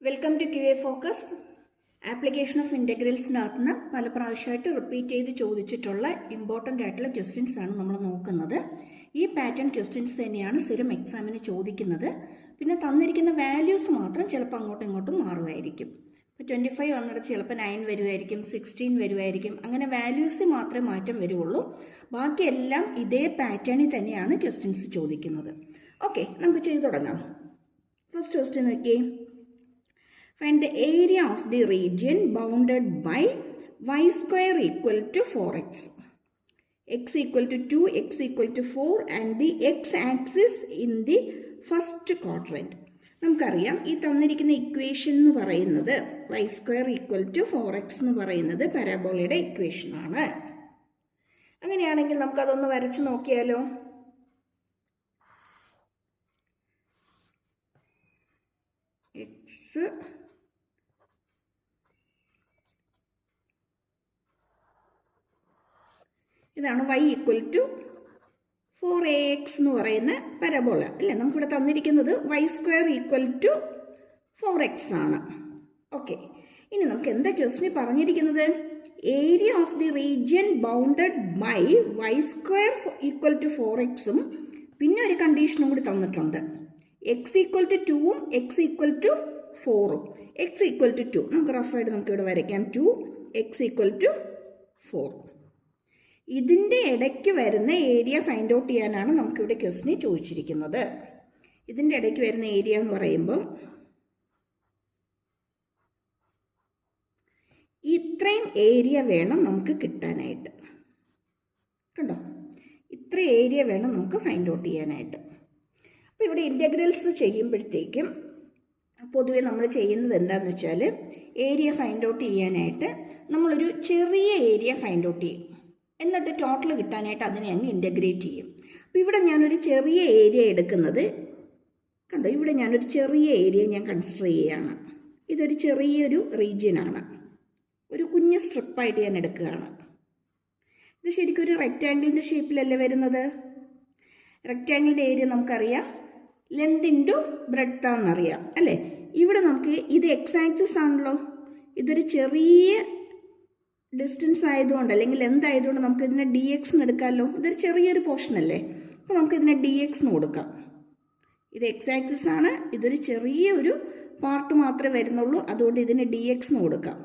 Welcome to QA focus. Application of ഇൻ്റഗ്രൽസിനകത്തുനിന്ന് പല പ്രാവശ്യമായിട്ട് റിപ്പീറ്റ് ചെയ്ത് ചോദിച്ചിട്ടുള്ള ഇമ്പോർട്ടൻ്റ് ആയിട്ടുള്ള ക്വസ്റ്റ്യൻസ് ആണ് നമ്മൾ നോക്കുന്നത്. ഈ പാറ്റേൺ ക്വസ്റ്റ്യൻസ് തന്നെയാണ് സ്ഥിരം എക്സാമിന് ചോദിക്കുന്നത്. പിന്നെ തന്നിരിക്കുന്ന വാല്യൂസ് മാത്രം ചിലപ്പോൾ അങ്ങോട്ടും ഇങ്ങോട്ടും മാറുമായിരിക്കും. ഇപ്പോൾ 25 വന്നിടത്ത് ചിലപ്പോൾ 9 വരുമായിരിക്കും, 16 വരുമായിരിക്കും. അങ്ങനെ വാല്യൂസ് മാത്രമേ മാറ്റം വരുള്ളൂ. ബാക്കിയെല്ലാം ഇതേ പാറ്റേണിൽ തന്നെയാണ് ക്വസ്റ്റ്യൻസ് ചോദിക്കുന്നത്. ഓക്കെ, നമുക്ക് ചെയ്തു തുടങ്ങാം. ഫസ്റ്റ് ക്വസ്റ്റ്യൻ നോക്കിയേ. Find the area of the region bounded by y square equal to 4x. X equal to 2, x equal to 4 and the x-axis in the first quadrant. നമുക്കറിയാം ഈ തന്നിരിക്കുന്ന ഇക്വേഷൻ എന്ന് പറയുന്നത് y square equal to 4x എന്ന് പറയുന്നത് പരാബോളയുടെ equation ആണ്. അങ്ങനെയാണെങ്കിൽ നമുക്കതൊന്ന് വരച്ചു നോക്കിയാലോ. x ഇതാണ് y ഈക്വൽ ടു 4ax എന്ന് പറയുന്ന പരബോള അല്ലേ. നമുക്കിവിടെ തന്നിരിക്കുന്നത് y square equal to 4x ആണ്. ഓക്കെ, ഇനി നമുക്ക് എന്താ ക്വസ്റ്റ്യൻ പറഞ്ഞിരിക്കുന്നത്? Area of the region bounded by y square equal to 4x പിന്നെ ഒരു കണ്ടീഷനും കൂടി തന്നിട്ടുണ്ട്. x ഈക്വൽ ടു 2ഉം x ഈക്വൽ ടു 4ഉം. x ഈക്വൽ ടു 2 നമുക്ക് റഫായിട്ട് നമുക്കിവിടെ വരയ്ക്കാം. 2 x ഈക്വൽ ടു 4. ഇതിൻ്റെ ഇടയ്ക്ക് വരുന്ന ഏരിയ ഫൈൻഡ് ഔട്ട് ചെയ്യാനാണ് നമുക്കിവിടെ ക്വസ്റ്റ്യൻ ചോദിച്ചിരിക്കുന്നത്. ഇതിൻ്റെ ഇടയ്ക്ക് വരുന്ന ഏരിയ എന്ന് പറയുമ്പോൾ ഇത്രയും ഏരിയ വേണം നമുക്ക് കിട്ടാനായിട്ട്. കണ്ടോ, ഇത്ര ഏരിയ വേണം നമുക്ക് ഫൈൻഡ് ഔട്ട് ചെയ്യാനായിട്ട്. അപ്പോൾ ഇവിടെ ഇൻ്റഗ്രൽസ് ചെയ്യുമ്പോഴത്തേക്കും പൊതുവെ നമ്മൾ ചെയ്യുന്നത് എന്താണെന്ന് വെച്ചാൽ ഏരിയ ഫൈൻഡ് ഔട്ട് ചെയ്യാനായിട്ട് നമ്മളൊരു ചെറിയ ഏരിയ ഫൈൻഡ് ഔട്ട് ചെയ്യും. എന്നിട്ട് ടോട്ടൽ കിട്ടാനായിട്ട് അതിനെ അങ്ങ് ഇൻ്റഗ്രേറ്റ് ചെയ്യും. അപ്പോൾ ഇവിടെ ഞാനൊരു ചെറിയ ഏരിയ എടുക്കുന്നത് കണ്ടോ, ഇവിടെ ഞാനൊരു ചെറിയ ഏരിയ ഞാൻ കൺസിഡർ ചെയ്യുകയാണ്. ഇതൊരു ചെറിയൊരു റീജിയനാണ്, ഒരു കുഞ്ഞ് സ്ട്രിപ്പായിട്ട് ഞാൻ എടുക്കുകയാണ്. ഇത് ശരിക്കും ഒരു റെക്റ്റാങ്കിളിൻ്റെ ഷേപ്പിലല്ലേ വരുന്നത്. റെക്റ്റാങ്കിളിൻ്റെ ഏരിയ നമുക്കറിയാം, ലെന്ത് ഇൻറ്റു ബ്രെഡ്ത്ത് ആണെന്നറിയാം അല്ലേ. ഇവിടെ നമുക്ക് ഇത് എക്സ് ആക്സിസ് ആണല്ലോ. ഇതൊരു ചെറിയ ഡിസ്റ്റൻസ് ആയതുകൊണ്ട് അല്ലെങ്കിൽ എന്തായതുകൊണ്ട് നമുക്ക് ഇതിനെ ഡി എക്സ് എന്ന് എടുക്കാമല്ലോ. ഇതൊരു ചെറിയൊരു പോർഷൻ അല്ലേ. അപ്പോൾ നമുക്ക് ഇതിനെ ഡി എക്സ് എന്ന് കൊടുക്കാം. ഇത് എക്സ് ആക്സിസ് ആണ്, ഇതൊരു ചെറിയൊരു പാർട്ട് മാത്രമേ വരുന്നുള്ളൂ, അതുകൊണ്ട് ഇതിന് ഡി എക്സ് എന്ന് കൊടുക്കാം.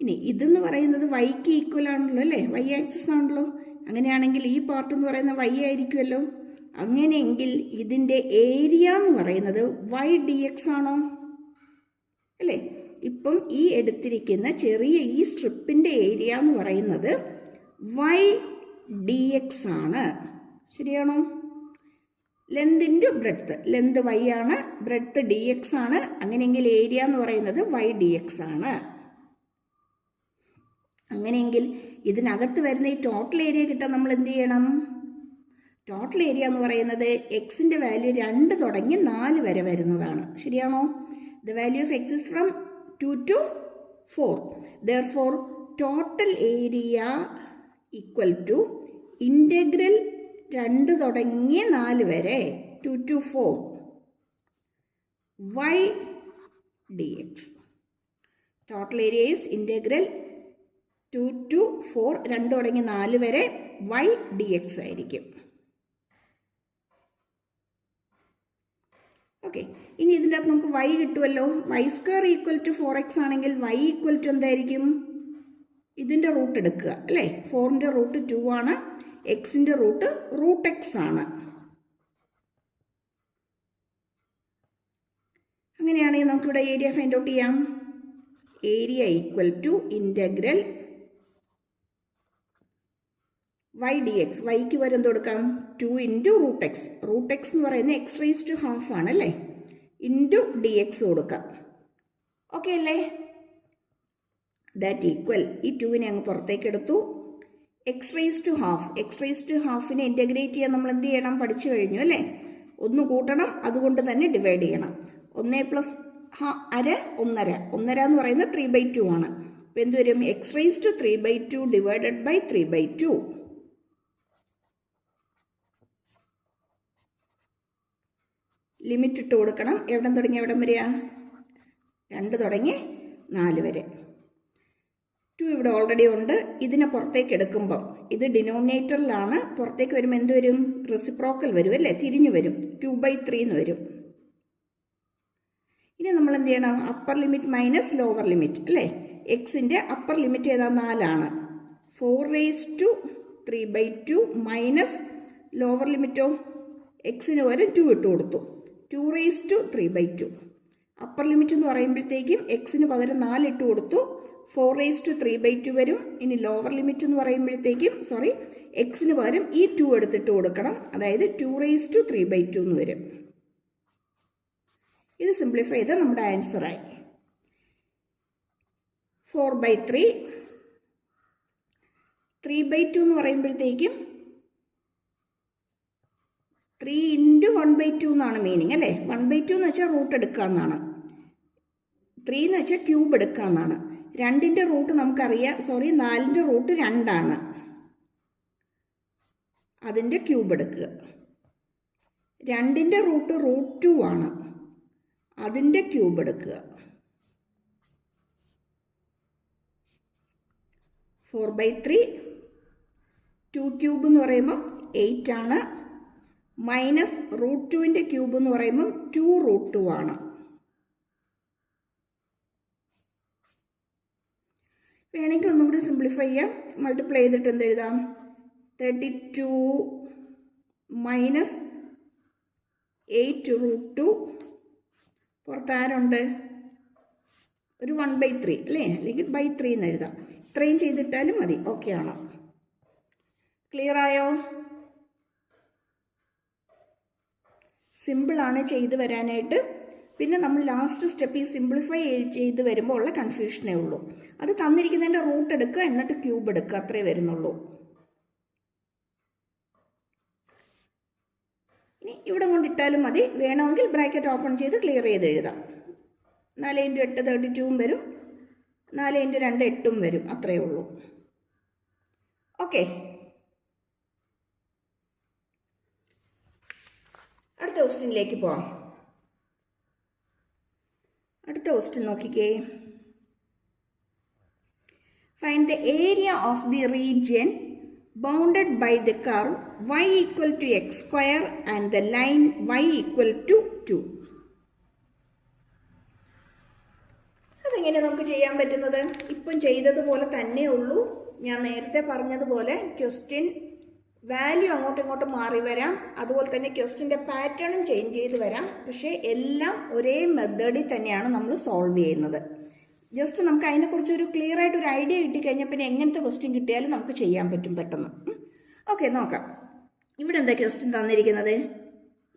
ഇനി ഇതെന്ന് പറയുന്നത് വൈക്ക് ഈക്വൽ ആണല്ലോ അല്ലേ, വൈ ആക്സിസ് ആണല്ലോ. അങ്ങനെയാണെങ്കിൽ ഈ പാർട്ട് എന്ന് പറയുന്നത് വൈ ആയിരിക്കുമല്ലോ. അങ്ങനെയെങ്കിൽ ഇതിൻ്റെ ഏരിയ എന്ന് പറയുന്നത് വൈ ഡി എക്സ് ആണോ അല്ലേ. ഇപ്പം ഈ എടുത്തിരിക്കുന്ന ചെറിയ ഈ സ്ട്രിപ്പിൻ്റെ ഏരിയ എന്ന് പറയുന്നത് വൈ ഡി എക്സ് ആണ്. ശരിയാണോ? Length into breadth, length y ആണ്, ബ്രെഡ്ത്ത് ഡി എക്സ് ആണ്. അങ്ങനെയെങ്കിൽ ഏരിയ എന്ന് പറയുന്നത് വൈ ഡി എക്സ് ആണ്. അങ്ങനെയെങ്കിൽ ഇതിനകത്ത് വരുന്ന ഈ ടോട്ടൽ ഏരിയ കിട്ടാൻ നമ്മൾ എന്ത് ചെയ്യണം? ടോട്ടൽ ഏരിയ എന്ന് പറയുന്നത് എക്സിൻ്റെ വാല്യൂ 2 തുടങ്ങി 4 വരെ വരുന്നതാണ്. ശരിയാണോ? The value of X is from 2 to 4. Therefore, total area equal to integral 2 തുടങ്ങി 4 വരെ 2 to 4 y dx. Total area is integral 2 to 4 2 തുടങ്ങി 4 വരെ y dx ആയിരിക്കും. ഓക്കെ, ഇനി ഇതിൻ്റെ അകത്ത് നമുക്ക് y കിട്ടുമല്ലോ. Y square equal to 4x ആണെങ്കിൽ y ഈക്വൽ ടു എന്തായിരിക്കും? ഇതിൻ്റെ റൂട്ട് എടുക്കുക അല്ലേ. 4ൻ്റെ റൂട്ട് 2 ആണ്, എക്സിൻ്റെ റൂട്ട് എക്സ് ആണ്. അങ്ങനെയാണെങ്കിൽ നമുക്കിവിടെ ഏരിയ ഫൈൻഡ് ഔട്ട് ചെയ്യാം. Area equal to integral y d x. വൈക്ക് വരെ എന്ത് കൊടുക്കാം? 2 into root x. Root x എന്ന് പറയുന്നത് എക്സ് റേസ് ടു ഹാഫ് ആണല്ലേ, ഇൻറ്റു ഡി എക്സ് കൊടുക്കാം. ഓക്കെ അല്ലേ? ദാറ്റ് ഈക്വൽ ഈ 2നെ അങ്ങ് പുറത്തേക്ക് എടുത്തു. X raise to half, x raise to ഹാഫിനെ ഇൻ്റഗ്രേറ്റ് ചെയ്യാൻ നമ്മൾ എന്ത് ചെയ്യണം? പഠിച്ചു കഴിഞ്ഞു അല്ലേ. 1 കൂട്ടണം, അതുകൊണ്ട് തന്നെ ഡിവൈഡ് ചെയ്യണം. 1 പ്ലസ് അര 1.5. 1.5 എന്ന് പറയുന്നത് 3/2 ആണ്. അപ്പോൾ എന്ത് വരും? X raise to 3/2 divided by 3/2. Limit ഇട്ട് കൊടുക്കണം. എവിടം തുടങ്ങി എവിടം വരെയാ? 2 തുടങ്ങി 4 വരെ. 2 ഇവിടെ ഓൾറെഡി ഉണ്ട്. ഇതിനെ പുറത്തേക്ക് എടുക്കുമ്പം ഇത് ഡിനോമിനേറ്ററിലാണ്, പുറത്തേക്ക് വരുമ്പോൾ എന്ത് വരും? റെസിപ്രോക്കൽ വരും അല്ലേ, തിരിഞ്ഞു വരും. 2/3 എന്ന് വരും. ഇനി നമ്മൾ എന്ത് ചെയ്യണം? Upper limit minus lower limit അല്ലേ. എക്സിൻ്റെ അപ്പർ ലിമിറ്റ് ഏതാ? 4 ആണ്. 4/3/2 മൈനസ് ലോവർ ലിമിറ്റോ എക്സിന് പകരം 2 ഇട്ട് കൊടുത്തു. 2/3/2. അപ്പർ ലിമിറ്റ് എന്ന് പറയുമ്പോഴത്തേക്കും എക്സിന് പകരം 4 ഇട്ട് കൊടുത്തു. 4/3/2 വരും. ഇനി ലോവർ ലിമിറ്റ് എന്ന് പറയുമ്പോഴത്തേക്കും എക്സിന് പകരം ഈ 2 എടുത്തിട്ട് കൊടുക്കണം. അതായത് 2/3/2 എന്ന് വരും. ഇത് സിംപ്ലിഫൈ ചെയ്ത് നമ്മുടെ ആൻസറായി. 4/3 3/2 എന്ന് പറയുമ്പോഴത്തേക്കും 3 × 1/2 എന്നാണ് മീനിങ് അല്ലേ. 1/2 എന്ന് വെച്ചാൽ റൂട്ട് എടുക്കുക എന്നാണ്. 3 എന്ന് വെച്ചാൽ ക്യൂബ് എടുക്കുക എന്നാണ്. 2ൻ്റെ റൂട്ട് നമുക്കറിയാം, 4ൻ്റെ റൂട്ട് 2 ആണ്. അതിൻ്റെ ക്യൂബ് എടുക്കുക. 2ൻ്റെ റൂട്ട് √2 ആണ്. അതിൻ്റെ ക്യൂബ് എടുക്കുക. 4/3 2 ക്യൂബ് എന്ന് പറയുമ്പം 8 ആണ്. മൈനസ് √2ൻ്റെ ക്യൂബ് എന്ന് പറയുമ്പം 2√2 ആണ്. വേണമെങ്കിൽ ഒന്നും കൂടി സിംപ്ലിഫൈ ചെയ്യാം. മൾട്ടിപ്ലൈ ചെയ്തിട്ട് എന്ത് എഴുതാം? 32 മൈനസ് 8√2. പുറത്ത് ആരുണ്ട്? ഒരു 1/3 അല്ലേ, അല്ലെങ്കിൽ /3 എന്ന് എഴുതാം. ഇത്രയും ചെയ്തിട്ടാലും മതി. ഓക്കെ ആണോ? ക്ലിയർ ആയോ? സിമ്പിളാണ് ചെയ്ത് വരാനായിട്ട്. പിന്നെ നമ്മൾ ലാസ്റ്റ് സ്റ്റെപ്പ് ഈ സിംപ്ലിഫൈ ചെയ്ത് വരുമ്പോൾ ഉള്ള കൺഫ്യൂഷനേ ഉള്ളൂ. അത് തന്നിരിക്കുന്നതിൻ്റെ റൂട്ട് എടുക്കുക, എന്നിട്ട് ക്യൂബ് എടുക്കുക, അത്രേ വരുന്നുള്ളൂ. ഇനി ഇവിടെ കൊണ്ടിട്ടാലും മതി. വേണമെങ്കിൽ ബ്രാക്കറ്റ് ഓപ്പൺ ചെയ്ത് ക്ലിയർ ചെയ്ത് എഴുതാം. 4 × 8 32 വരും. 4 × 2 8 വരും. അത്രയേ ഉള്ളൂ. ഓക്കെ, അടുത്ത ക്വസ്റ്റ്യനിലേക്ക് പോവാം. അടുത്ത ക്വസ്റ്റ്യൻ നോക്കിക്കേ. Find the area of the region bounded by the curve y = x² and the line y = 2. അതെങ്ങനെ നമുക്ക് ചെയ്യാൻ പറ്റുന്നത്? ഇപ്പം ചെയ്തതുപോലെ തന്നെ ഉള്ളൂ. ഞാൻ നേരത്തെ പറഞ്ഞതുപോലെ ക്വസ്റ്റ്യൻ വാല്യൂ അങ്ങോട്ടും ഇങ്ങോട്ടും മാറി വരാം. അതുപോലെ തന്നെ ക്വസ്റ്റ്യൻ്റെ പാറ്റേണും ചേഞ്ച് ചെയ്ത് വരാം. പക്ഷേ എല്ലാം ഒരേ മെത്തേഡിൽ തന്നെയാണ് നമ്മൾ സോൾവ് ചെയ്യുന്നത്. ജസ്റ്റ് നമുക്ക് അതിനെക്കുറിച്ചൊരു ക്ലിയർ ആയിട്ടൊരു ഐഡിയ കിട്ടിക്കഴിഞ്ഞാൽ പിന്നെ എങ്ങനത്തെ ക്വസ്റ്റ്യൻ കിട്ടിയാലും നമുക്ക് ചെയ്യാൻ പറ്റും പെട്ടെന്ന്. ഓക്കെ, നോക്കാം. ഇവിടെ എന്താ ക്വസ്റ്റ്യൻ തന്നിരിക്കുന്നത്?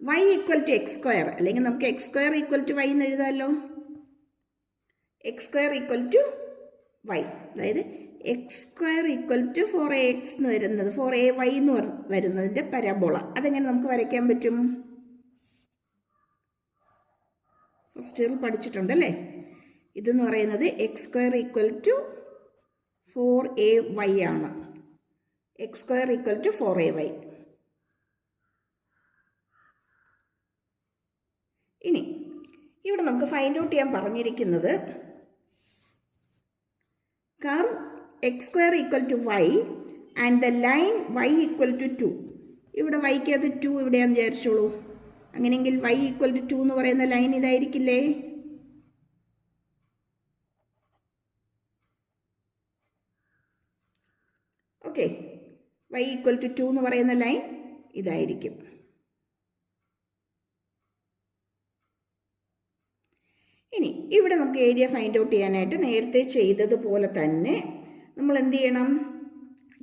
y = x², അല്ലെങ്കിൽ നമുക്ക് x² = y എന്ന് എഴുതാമല്ലോ. x² = y, അതായത് x² = 4ax എന്ന് വരുന്നത്, 4ay എന്ന് വരുന്നതിൻ്റെ പരാബോള. അതെങ്ങനെ നമുക്ക് വരയ്ക്കാൻ പറ്റും? ഫസ്റ്റ് ഇയറിൽ പഠിച്ചിട്ടുണ്ടല്ലേ. ഇതെന്ന് പറയുന്നത് x² = 4ay ആണ്. x² = 4ay. ഇനി ഇവിടെ നമുക്ക് ഫൈൻഡ് ഔട്ട് ചെയ്യാൻ പറഞ്ഞിരിക്കുന്നത് curve x² = y and the line y = 2. ഇവിടെ y-ക്ക് അത് 2 ഇവിടെയാണെന്ന് വിചാരിച്ചോളൂ. അങ്ങനെയെങ്കിൽ y = 2 എന്ന് പറയുന്ന ലൈൻ ഇതായിരിക്കില്ലേ? ഓക്കെ, y = 2 എന്ന് പറയുന്ന ലൈൻ ഇതായിരിക്കും. ഇനി ഇവിടെ നമുക്ക് ഏരിയ ഫൈൻഡ് ഔട്ട് ചെയ്യാനായിട്ട് നേരത്തെ ചെയ്തതുപോലെ തന്നെ നമ്മൾ എന്ത് ചെയ്യണം?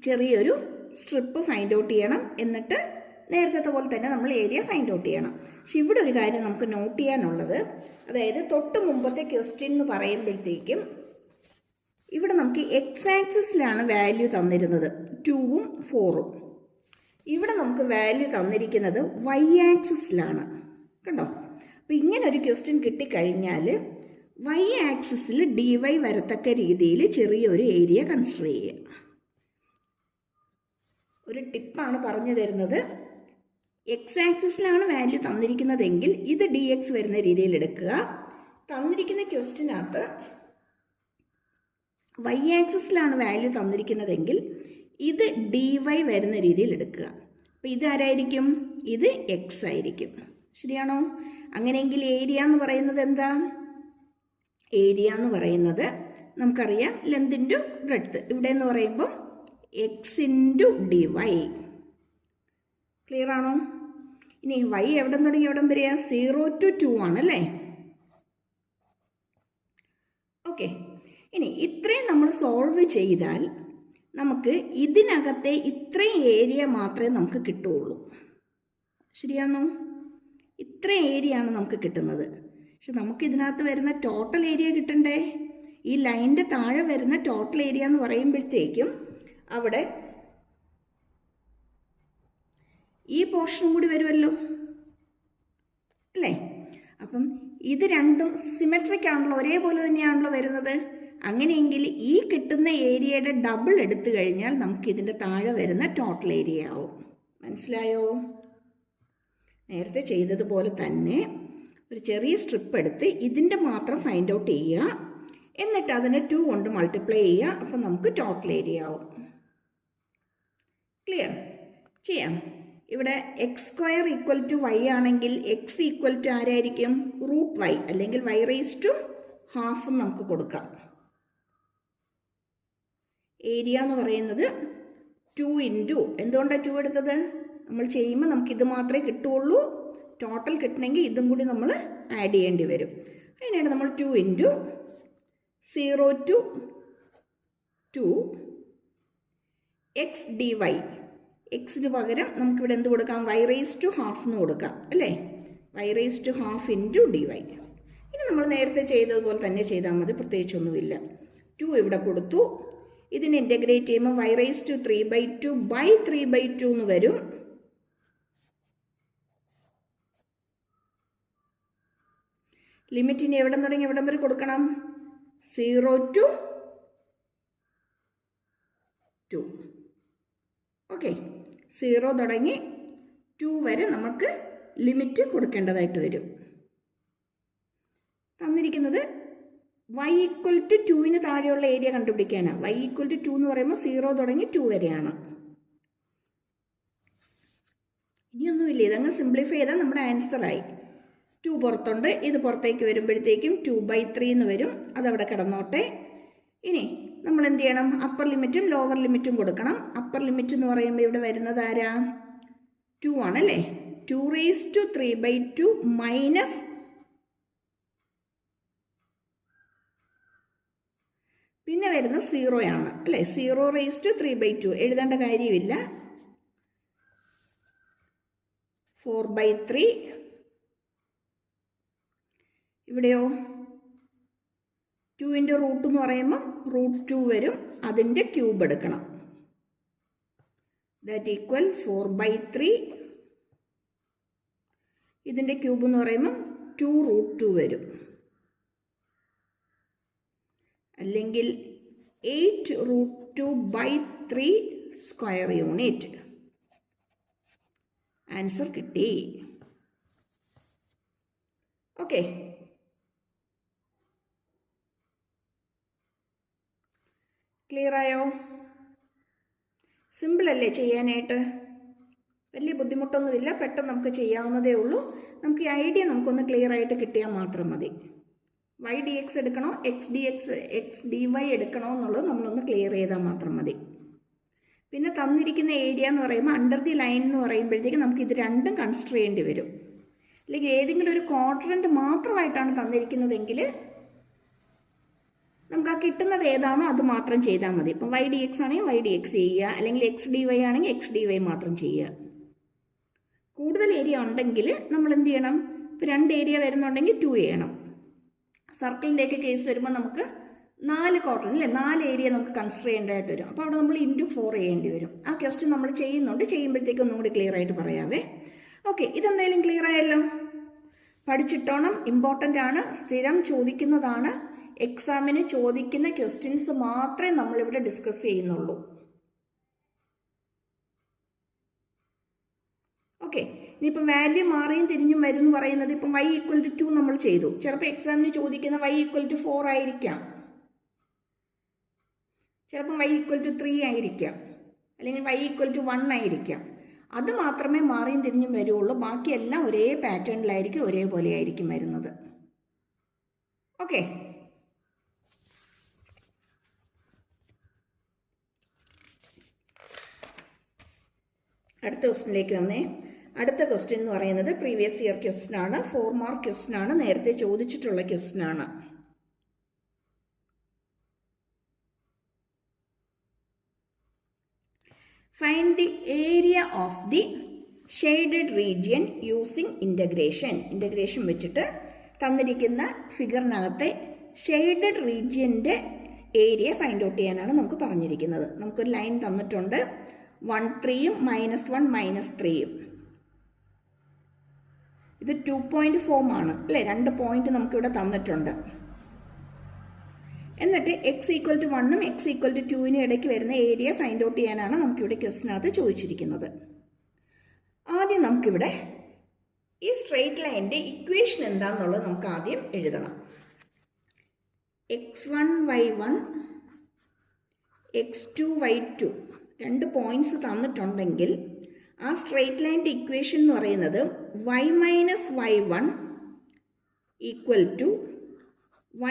ചെറിയൊരു സ്ട്രിപ്പ് ഫൈൻഡ് ഔട്ട് ചെയ്യണം. എന്നിട്ട് നേരത്തെ പോലെ തന്നെ നമ്മൾ ഏരിയ ഫൈൻഡ് ഔട്ട് ചെയ്യണം. പക്ഷെ ഇവിടെ ഒരു കാര്യം നമുക്ക് നോട്ട് ചെയ്യാനുള്ളത്, അതായത് തൊട്ട് മുമ്പത്തെ ക്വസ്റ്റ്യൻ എന്ന് പറയുമ്പോഴത്തേക്കും ഇവിടെ നമുക്ക് എക്സ് ആക്സിസിലാണ് വാല്യൂ തന്നിരുന്നത് 2ഉം 4ഉം. ഇവിടെ നമുക്ക് വാല്യൂ തന്നിരിക്കുന്നത് വൈ ആക്സിസിലാണ്. കണ്ടോ? അപ്പോൾ ഇങ്ങനെ ഒരു ക്വസ്റ്റ്യൻ കിട്ടിക്കഴിഞ്ഞാൽ വൈ ആക്സിസിൽ dy വരത്തക്ക രീതിയിൽ ചെറിയൊരു ഏരിയ കൺസിഡർ ചെയ്യുക. ഒരു ടിപ്പാണ് പറഞ്ഞു തരുന്നത്. എക്സ് ആക്സിസിലാണ് വാല്യൂ തന്നിരിക്കുന്നതെങ്കിൽ ഇത് dx വരുന്ന രീതിയിൽ എടുക്കുക. തന്നിരിക്കുന്ന ക്വസ്റ്റിനകത്ത് വൈ ആക്സിസിലാണ് വാല്യൂ തന്നിരിക്കുന്നതെങ്കിൽ ഇത് ഡി വൈ വരുന്ന രീതിയിൽ എടുക്കുക. അപ്പോൾ ഇതാരായിരിക്കും? ഇത് എക്സ് ആയിരിക്കും. ശരിയാണോ? അങ്ങനെയെങ്കിൽ ഏരിയ എന്ന് പറയുന്നത് എന്താ? ഏരിയ എന്ന് പറയുന്നത് നമുക്കറിയാം ലെന്ത് ഇൻറ്റു ബ്രെഡ്ത്ത്. ഇവിടെ എന്ന് പറയുമ്പോൾ x into d y. Clear ആണോ? ഇനി വൈ എവിടെ തുടങ്ങി എവിടം വരെയാ? 0 to 2 ആണല്ലേ? ഓക്കെ. ഇനി ഇത്രയും നമ്മൾ സോൾവ് ചെയ്താൽ നമുക്ക് ഇതിനകത്തെ ഇത്രയും ഏരിയ മാത്രമേ നമുക്ക് കിട്ടുകയുള്ളൂ. ശരിയാണോ? ഇത്ര ഏരിയ ആണ് നമുക്ക് കിട്ടുന്നത്. പക്ഷെ നമുക്ക് ഇതിനകത്ത് വരുന്ന ടോട്ടൽ ഏരിയ കിട്ടണ്ടേ? ഈ ലൈനിൻ്റെ താഴെ വരുന്ന ടോട്ടൽ ഏരിയ എന്ന് പറയുമ്പോഴത്തേക്കും അവിടെ ഈ പോർഷനും കൂടി വരുമല്ലോ അല്ലേ? അപ്പം ഇത് രണ്ടും സിമെട്രിക് ആണല്ലോ, ഒരേപോലെ തന്നെയാണല്ലോ വരുന്നത്. അങ്ങനെയെങ്കിൽ ഈ കിട്ടുന്ന ഏരിയയുടെ ഡബിൾ എടുത്തു കഴിഞ്ഞാൽ നമുക്ക് ഇതിൻ്റെ താഴെ വരുന്ന ടോട്ടൽ ഏരിയ ആവും. മനസ്സിലായോ? നേരത്തെ ചെയ്തതുപോലെ തന്നെ ഒരു ചെറിയ സ്ട്രിപ്പ് എടുത്ത് ഇതിൻ്റെ മാത്രം ഫൈൻഡ് ഔട്ട് ചെയ്യുക, എന്നിട്ട് അതിനെ 2 കൊണ്ട് മൾട്ടിപ്ലൈ ചെയ്യുക. അപ്പം നമുക്ക് ടോട്ടൽ ഏരിയ ആവും. ക്ലിയർ? ചെയ്യാം. ഇവിടെ x square equal to y ആണെങ്കിൽ എക്സ് ഈക്വൽ ടു ആരായിരിക്കും? റൂട്ട് വൈ അല്ലെങ്കിൽ വൈ റേസ് ടു ഹാഫ് നമുക്ക് കൊടുക്കാം. ഏരിയ എന്ന് പറയുന്നത് 2 ഇൻറ്റു, എന്തുകൊണ്ടാണ് 2 എടുത്തത്? നമ്മൾ ചെയ്യുമ്പോൾ നമുക്ക് ഇത് മാത്രമേ കിട്ടുകയുള്ളൂ. ടോട്ടൽ കിട്ടണമെങ്കിൽ ഇതും കൂടി നമ്മൾ ആഡ് ചെയ്യേണ്ടി വരും. അതിനായിട്ട് നമ്മൾ 2 into 0 to 2 x d y. എക്സിന് പകരം നമുക്കിവിടെ എന്ത് കൊടുക്കാം? വൈ റേസ് ടു ഹാഫ് എന്ന് കൊടുക്കാം അല്ലേ? Y raise to half into d y. ഇനി നമ്മൾ നേരത്തെ ചെയ്തതുപോലെ തന്നെ ചെയ്താൽ മതി, പ്രത്യേകിച്ചൊന്നുമില്ല. 2 ഇവിടെ കൊടുത്തു. ഇതിനെ ഇൻ്റഗ്രേറ്റ് ചെയ്യുമ്പോൾ വൈ റേസ് ടു 3/2 ബൈ 3/2 എന്ന് വരും. ലിമിറ്റിന് എവിടെ തുടങ്ങി എവിടം വരെ കൊടുക്കണം? 0 to 2. ഓക്കെ, 0 തുടങ്ങി 2 വരെ നമുക്ക് ലിമിറ്റ് കൊടുക്കേണ്ടതായിട്ട് വരും. തന്നിരിക്കുന്നത് y ഈക്വൽ ടു 2 താഴെയുള്ള ഏരിയ കണ്ടുപിടിക്കാനാണ്. y ഈക്വൽ ടു 2 എന്ന് പറയുമ്പോൾ 0 തുടങ്ങി 2 വരെയാണ്. ഇനിയൊന്നുമില്ല, ഇതങ്ങ് സിംപ്ലിഫൈ ചെയ്താൽ നമ്മുടെ ആൻസറായി. 2 പുറത്തുണ്ട്, ഇത് പുറത്തേക്ക് വരുമ്പോഴത്തേക്കും 2/3 എന്ന് വരും. അതവിടെ കിടന്നോട്ടെ. ഇനി നമ്മൾ എന്ത് ചെയ്യണം? അപ്പർ ലിമിറ്റും ലോവർ ലിമിറ്റും കൊടുക്കണം. അപ്പർ ലിമിറ്റ് എന്ന് പറയുമ്പോൾ ഇവിടെ വരുന്നത് ആരാ? 2 ആണല്ലേ? 2 റേസ് ടു 3/2 മൈനസ് പിന്നെ വരുന്നത് 0 ആണ് അല്ലേ? 0 റേസ് ടു 3/2 എഴുതേണ്ട കാര്യമില്ല. 4/3. ഇവിടെയോ 2 റൂട്ട് എന്ന് പറയുമ്പോൾ √2 വരും. അതിൻ്റെ ക്യൂബ് എടുക്കണം. That equal 4/3. ഇതിൻ്റെ ക്യൂബ് എന്ന് പറയുമ്പോൾ 2√2 വരും. അല്ലെങ്കിൽ 8√2/3 സ്ക്വയർ യൂണിറ്റ്. ആൻസർ കിട്ടി. ഓക്കെ, ക്ലിയർ ആയോ? സിമ്പിൾ അല്ലേ ചെയ്യാനായിട്ട്? വലിയ ബുദ്ധിമുട്ടൊന്നുമില്ല, പെട്ടെന്ന് നമുക്ക് ചെയ്യാവുന്നതേ ഉള്ളൂ. നമുക്ക് ഈ ഐഡിയ നമുക്കൊന്ന് ക്ലിയർ ആയിട്ട് കിട്ടിയാൽ മാത്രം മതി. വൈ ഡി എക്സ് എടുക്കണോ എക്സ് ഡി വൈ എടുക്കണോ എന്നുള്ളത് നമ്മളൊന്ന് ക്ലിയർ ചെയ്താൽ മാത്രം മതി. പിന്നെ തന്നിരിക്കുന്ന ഏരിയ എന്ന് പറയുമ്പോൾ അണ്ടർ ദി ലൈൻ എന്ന് പറയുമ്പോഴത്തേക്ക് നമുക്ക് ഇത് രണ്ടും കൺസിഡർ ചെയ്യേണ്ടി വരും. അല്ലെങ്കിൽ ഏതെങ്കിലും ഒരു ക്വാഡ്രൻറ്റ് മാത്രമായിട്ടാണ് തന്നിരിക്കുന്നതെങ്കിൽ നമുക്ക് ആ കിട്ടുന്നത് ഏതാണോ അത് മാത്രം ചെയ്താൽ മതി. ഇപ്പം വൈ ഡി എക്സ് ആണെങ്കിൽ വൈ ഡി എക്സ് ചെയ്യുക, അല്ലെങ്കിൽ എക്സ് ഡി വൈ ആണെങ്കിൽ എക്സ് ഡി വൈ മാത്രം ചെയ്യുക. കൂടുതൽ ഏരിയ ഉണ്ടെങ്കിൽ നമ്മൾ എന്ത് ചെയ്യണം? ഇപ്പോൾ 2 ഏരിയ വരുന്നുണ്ടെങ്കിൽ 2 ചെയ്യണം. സർക്കിളിൻ്റെയൊക്കെ കേസ് വരുമ്പോൾ നമുക്ക് 4 ക്വാഡ്രൻ്റ് അല്ലേ, 4 ഏരിയ നമുക്ക് കൺസിഡർ ചെയ്യേണ്ടതായിട്ട് വരും. അപ്പോൾ അവിടെ നമ്മൾ ഇൻറ്റു 4 ചെയ്യേണ്ടി വരും. ആ ക്വസ്റ്റ്യൻ നമ്മൾ ചെയ്യുന്നുണ്ട്, ചെയ്യുമ്പോഴത്തേക്കും ഒന്നും കൂടി ക്ലിയർ ആയിട്ട് പറയാവേ. ഓക്കെ, ഇതെന്തായാലും ക്ലിയർ ആയല്ലോ. പഠിച്ചിട്ടോണം, ഇമ്പോർട്ടൻ്റ് ആണ്, സ്ഥിരം ചോദിക്കുന്നതാണ്. എക്സാമിന് ചോദിക്കുന്ന ക്വസ്റ്റ്യൻസ് മാത്രമേ നമ്മളിവിടെ ഡിസ്കസ് ചെയ്യുന്നുള്ളൂ. ഓക്കെ, ഇനിയിപ്പം വാല്യൂ മാറിയും തിരിഞ്ഞും വരും എന്ന് പറയുന്നത് ഇപ്പം y ഈക്വൽ ടു 2 നമ്മൾ ചെയ്തു. ചിലപ്പോൾ എക്സാമിന് ചോദിക്കുന്ന y ഈക്വൽ ടു 4 ആയിരിക്കാം, ചിലപ്പം y ഈക്വൽ ടു 3 ആയിരിക്കാം, അല്ലെങ്കിൽ y ഈക്വൽ ടു 1 ആയിരിക്കാം. അത് മാത്രമേ മാറിയും തിരിഞ്ഞും വരുള്ളൂ. ബാക്കിയെല്ലാം ഒരേ പാറ്റേണിലായിരിക്കും, ഒരേപോലെ ആയിരിക്കും വരുന്നത്. ഓക്കെ, അടുത്ത ക്വസ്റ്റിനിലേക്ക് വന്നേ. അടുത്ത ക്വസ്റ്റ്യൻ എന്ന് പറയുന്നത് പ്രീവിയസ് ഇയർ ക്വസ്റ്റ്യൻ ആണ്, 4 മാർക്ക് ക്വസ്റ്റ്യൻ ആണ്, നേരത്തെ ചോദിച്ചിട്ടുള്ള ക്വസ്റ്റ്യൻ ആണ്. Find the area of the shaded region using integration. Integration വെച്ചിട്ട് തന്നിരിക്കുന്ന ഫിഗറിനകത്തെ ഷെയ്ഡഡ് റീജിയൻ്റെ ഏരിയ ഫൈൻഡ് ഔട്ട് ചെയ്യാനാണ് നമുക്ക് പറഞ്ഞിരിക്കുന്നത്. നമുക്കൊരു ലൈൻ തന്നിട്ടുണ്ട്, 1 3 -1 -3. ഇത് 2 പോയിന്റ് ഫോം ആണ് അല്ലേ, 2 പോയിന്റ് നമുക്കിവിടെ തന്നിട്ടുണ്ട്. എന്നിട്ട് x equal to 1 x equal to 2 ഇടയ്ക്ക് വരുന്ന ഏരിയ ഫൈൻഡ് ഔട്ട് ചെയ്യാനാണ് നമുക്കിവിടെ ക്വസ്റ്റിനകത്ത് ചോദിച്ചിരിക്കുന്നത്. ആദ്യം നമുക്കിവിടെ ഈ സ്ട്രെയിറ്റ് ലൈനിൻ്റെ ഇക്വേഷൻ എന്താണെന്നുള്ളത് നമുക്ക് ആദ്യം എഴുതണം. x1 y1 x2 y2 2 points തന്നിട്ടുണ്ടെങ്കിൽ ആ സ്ട്രെയിറ്റ് ലൈനിൻ്റെ ഇക്വേഷൻ എന്ന് പറയുന്നത് y minus y1 equal to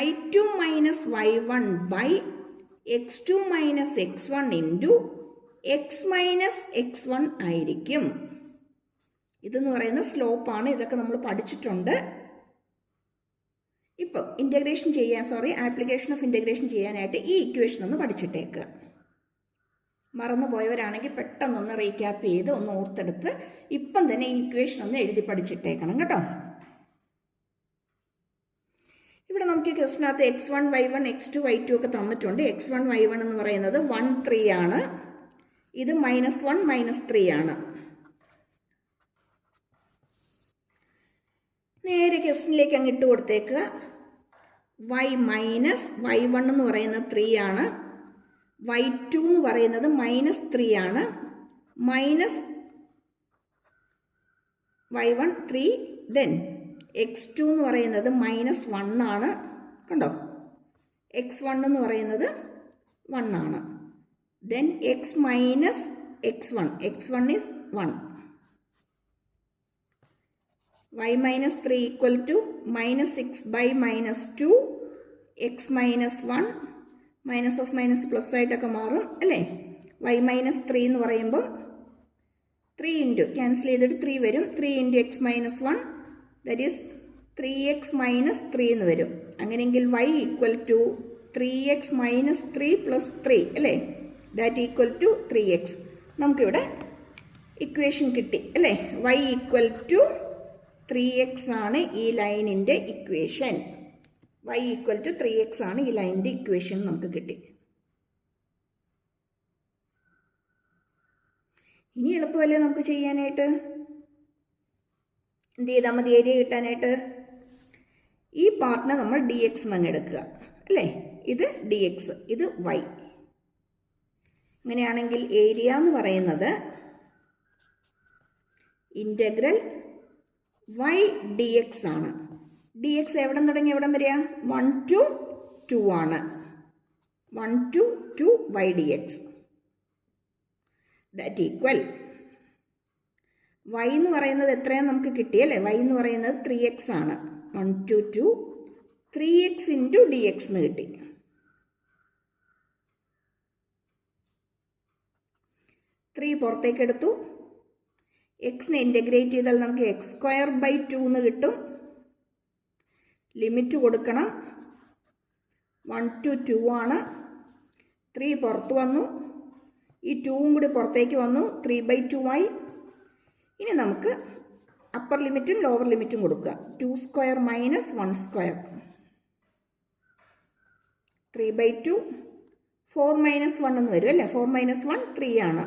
y2 minus y1 by x2 minus x1 into x minus x1 ആയിരിക്കും. ഇതെന്ന് പറയുന്ന സ്ലോപ്പാണ്, ഇതൊക്കെ നമ്മൾ പഠിച്ചിട്ടുണ്ട്. ഇപ്പം ഇൻ്റഗ്രേഷൻ ചെയ്യാൻ ആപ്ലിക്കേഷൻ ഓഫ് ഇൻ്റഗ്രേഷൻ ചെയ്യാനായിട്ട് ഈ ഇക്വേഷൻ ഒന്ന് പഠിച്ചിട്ടേക്കുക. മറന്നുപോയവരാണെങ്കിൽ പെട്ടെന്നൊന്ന് റീക്യാപ്പ് ചെയ്ത് ഒന്ന് ഓർത്തെടുത്ത് ഇപ്പം തന്നെ ഈ ഇക്വേഷൻ ഒന്ന് എഴുതി പഠിച്ചിട്ടേക്കണം കേട്ടോ. ഇവിടെ നമുക്ക് ക്വസ്റ്റിനകത്ത് x1 y1 x2 y2 ഒക്കെ തന്നിട്ടുണ്ട്. x1 y1 എന്ന് പറയുന്നത് 1 3 ആണ്, ഇത് -1 -3 ആണ്. നേരെ ക്വസ്റ്റിനിലേക്ക് അങ്ങ് ഇട്ട് കൊടുത്തേക്കുക. y മൈനസ് y1 എന്ന് പറയുന്നത് 3 ആണ്, y2 എന്ന് പറയുന്നത് -3 ആണ്, മൈനസ് y1 3, ദെൻ x2 എന്ന് പറയുന്നത് -1 ആണ്, കണ്ടോ, x1 എന്ന് പറയുന്നത് 1 ആണ്, then x minus x1 is 1. y minus 3 equal to -6 by -2 x minus 1, minus of minus plus ആയിട്ടൊക്കെ മാറും അല്ലേ. y മൈനസ് 3 എന്ന് പറയുമ്പം 3 ഇൻറ്റു ക്യാൻസൽ ചെയ്തിട്ട് 3 വരും, 3 into x minus 1 that is 3x minus 3 എന്ന് വരും. അങ്ങനെയെങ്കിൽ y equal to 3x minus 3 plus 3 അല്ലേ, ദാറ്റ് ഈക്വൽ ടു 3x. നമുക്കിവിടെ ഇക്വേഷൻ കിട്ടി അല്ലേ. y ഈക്വൽ ടു 3x ആണ് ഈ ലൈനിൻ്റെ equation. y equal to 3x ആണ് ഈ ലൈനിൻ്റെ ഇക്വേഷൻ നമുക്ക് കിട്ടി. ഇനി എളുപ്പമല്ലേ നമുക്ക് ചെയ്യാനായിട്ട്. എന്ത് ചെയ്താൽ മതി ഏരിയ കിട്ടാനായിട്ട്? ഈ പാർട്ടിനെ നമ്മൾ dx എന്ന് എടുക്കുക അല്ലേ, ഇത് dx, ഇത് y. അങ്ങനെയാണെങ്കിൽ ഏരിയ എന്ന് പറയുന്നത് ഇൻ്റഗ്രൽ y dx ആണ്. dx എവിടെ തുടങ്ങി എവിടം വരിക? 1 to 2 ആണ്. 1 to 2 y dx. That equal y എന്ന് പറയുന്നത് എത്രയാണ് നമുക്ക് കിട്ടിയല്ലേ? y എന്ന് പറയുന്നത് 3x ആണ്. 1 to 2 3x ഇൻറ്റു dx എന്ന് കിട്ടി. ത്രീ പുറത്തേക്ക് എടുത്തു. എക്സിനെ ഇൻ്റഗ്രേറ്റ് ചെയ്താൽ നമുക്ക് x²/2 എന്ന് കിട്ടും. ലിമിറ്റ് കൊടുക്കണം. 1 to 2 ആണ്. 3 പുറത്ത് വന്നു, ഈ 2ഉം കൂടി പുറത്തേക്ക് വന്നു, 3/2 ആയി. ഇനി നമുക്ക് അപ്പർ ലിമിറ്റും ലോവർ ലിമിറ്റും കൊടുക്കുക. 2² മൈനസ് 1², 3/2, 4 മൈനസ് 1 എന്ന് വരും അല്ലേ. 4 മൈനസ് 1 3 ആണ്.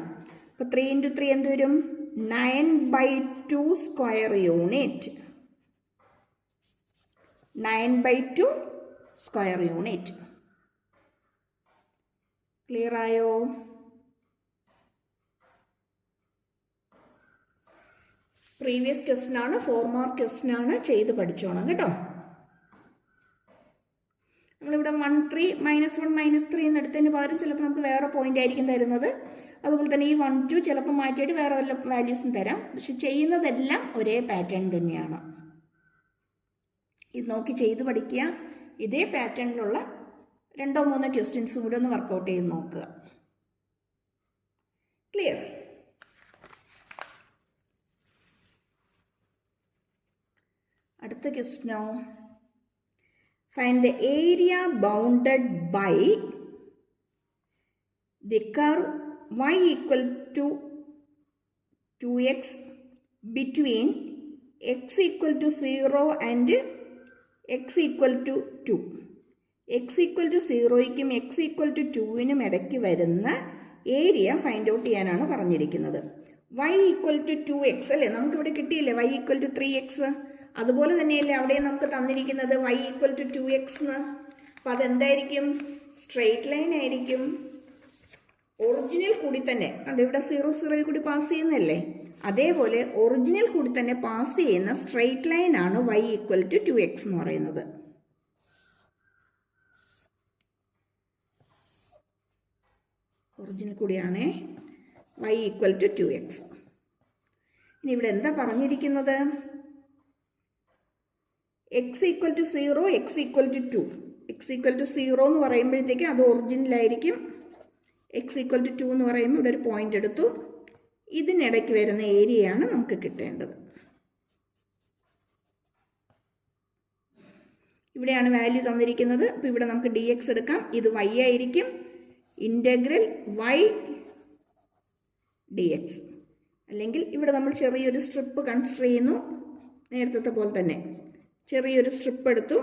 അപ്പോൾ 3 ഇൻറ്റു 3 എന്ത് വരും? 9/2² യൂണിറ്റ്. 9/2² യൂണിറ്റ്. ക്ലിയർ ആയോ? പ്രീവിയസ് ക്വസ്റ്റ്യൻ ആണ്, 4 മാർക്ക് ക്വസ്റ്റ്യൻ ആണ്, ചെയ്ത് പഠിച്ചോണം കേട്ടോ. നമ്മളിവിടെ 1 3 -1 -3 എന്നെടുത്തതിന് പകരം ചിലപ്പോൾ നമുക്ക് വേറെ പോയിന്റ് ആയിരിക്കും തരുന്നത്. അതുപോലെ തന്നെ ഈ 1 2 ചിലപ്പോൾ മാറ്റിയിട്ട് വേറെ വല്ല വാല്യൂസും തരാം. പക്ഷെ ചെയ്യുന്നതെല്ലാം ഒരേ പാറ്റേൺ തന്നെയാണ്. ഇത് നോക്കി ചെയ്ത് പഠിക്കുക. ഇതേ പാറ്റേണിലുള്ള 2 3 ക്വസ്റ്റ്യൻസും കൂടെ ഒന്ന് വർക്കൗട്ട് ചെയ്ത് നോക്കുക. ക്ലിയർ? അടുത്ത ക്വസ്റ്റ്യനോ, find the area bounded by the curve y equal to 2x between x equal to 0 and x equal to 2. x equal to 0യ്ക്കും x equal to 2നും ഇടയ്ക്ക് വരുന്ന ഏരിയ ഫൈൻഡ് ഔട്ട് ചെയ്യാനാണ് പറഞ്ഞിരിക്കുന്നത്. y equal to 2x അല്ലേ നമുക്കിവിടെ കിട്ടിയില്ലേ, y equal to 3x. അതുപോലെ തന്നെയല്ലേ അവിടെ നമുക്ക് തന്നിരിക്കുന്നത് y equal to 2x എന്ന്. അപ്പോൾ അതെന്തായിരിക്കും? സ്ട്രെയിറ്റ് ലൈൻ ആയിരിക്കും. ഒറിജിനൽ കൂടി തന്നെ കണ്ടോ, ഇവിടെ 0 0 കൂടി പാസ് ചെയ്യുന്നല്ലേ, അതേപോലെ ഒറിജിനൽ കൂടി തന്നെ പാസ് ചെയ്യുന്ന സ്ട്രെയിറ്റ് ലൈൻ ആണ് y equal to 2x എന്ന് പറയുന്നത്. ഒറിജിനൽ കൂടിയാണേ y equal to 2x. ഇനി ഇവിടെ എന്താ പറഞ്ഞിരിക്കുന്നത്? x equal to 0, x equal to 2. x equal to 0 എന്ന് പറയുമ്പോഴത്തേക്ക് അത് ഒറിജിനലായിരിക്കും. x equal to 2 എന്ന് പറയുമ്പോൾ ഇവിടെ ഒരു പോയിന്റ് എടുത്തു. ഇതിനിടയ്ക്ക് വരുന്ന ഏരിയയാണ് നമുക്ക് കിട്ടേണ്ടത്. ഇവിടെയാണ് വാല്യൂ തന്നിരിക്കുന്നത്. അപ്പോൾ ഇവിടെ നമുക്ക് dx എടുക്കാം. ഇത് y ആയിരിക്കും. Integral y dx. അല്ലെങ്കിൽ ഇവിടെ നമ്മൾ ചെറിയൊരു സ്ട്രിപ്പ് കൺസിഡർ ചെയ്യുന്നു. നേരത്തെ പോലെ തന്നെ ചെറിയൊരു സ്ട്രിപ്പ് എടുത്തു.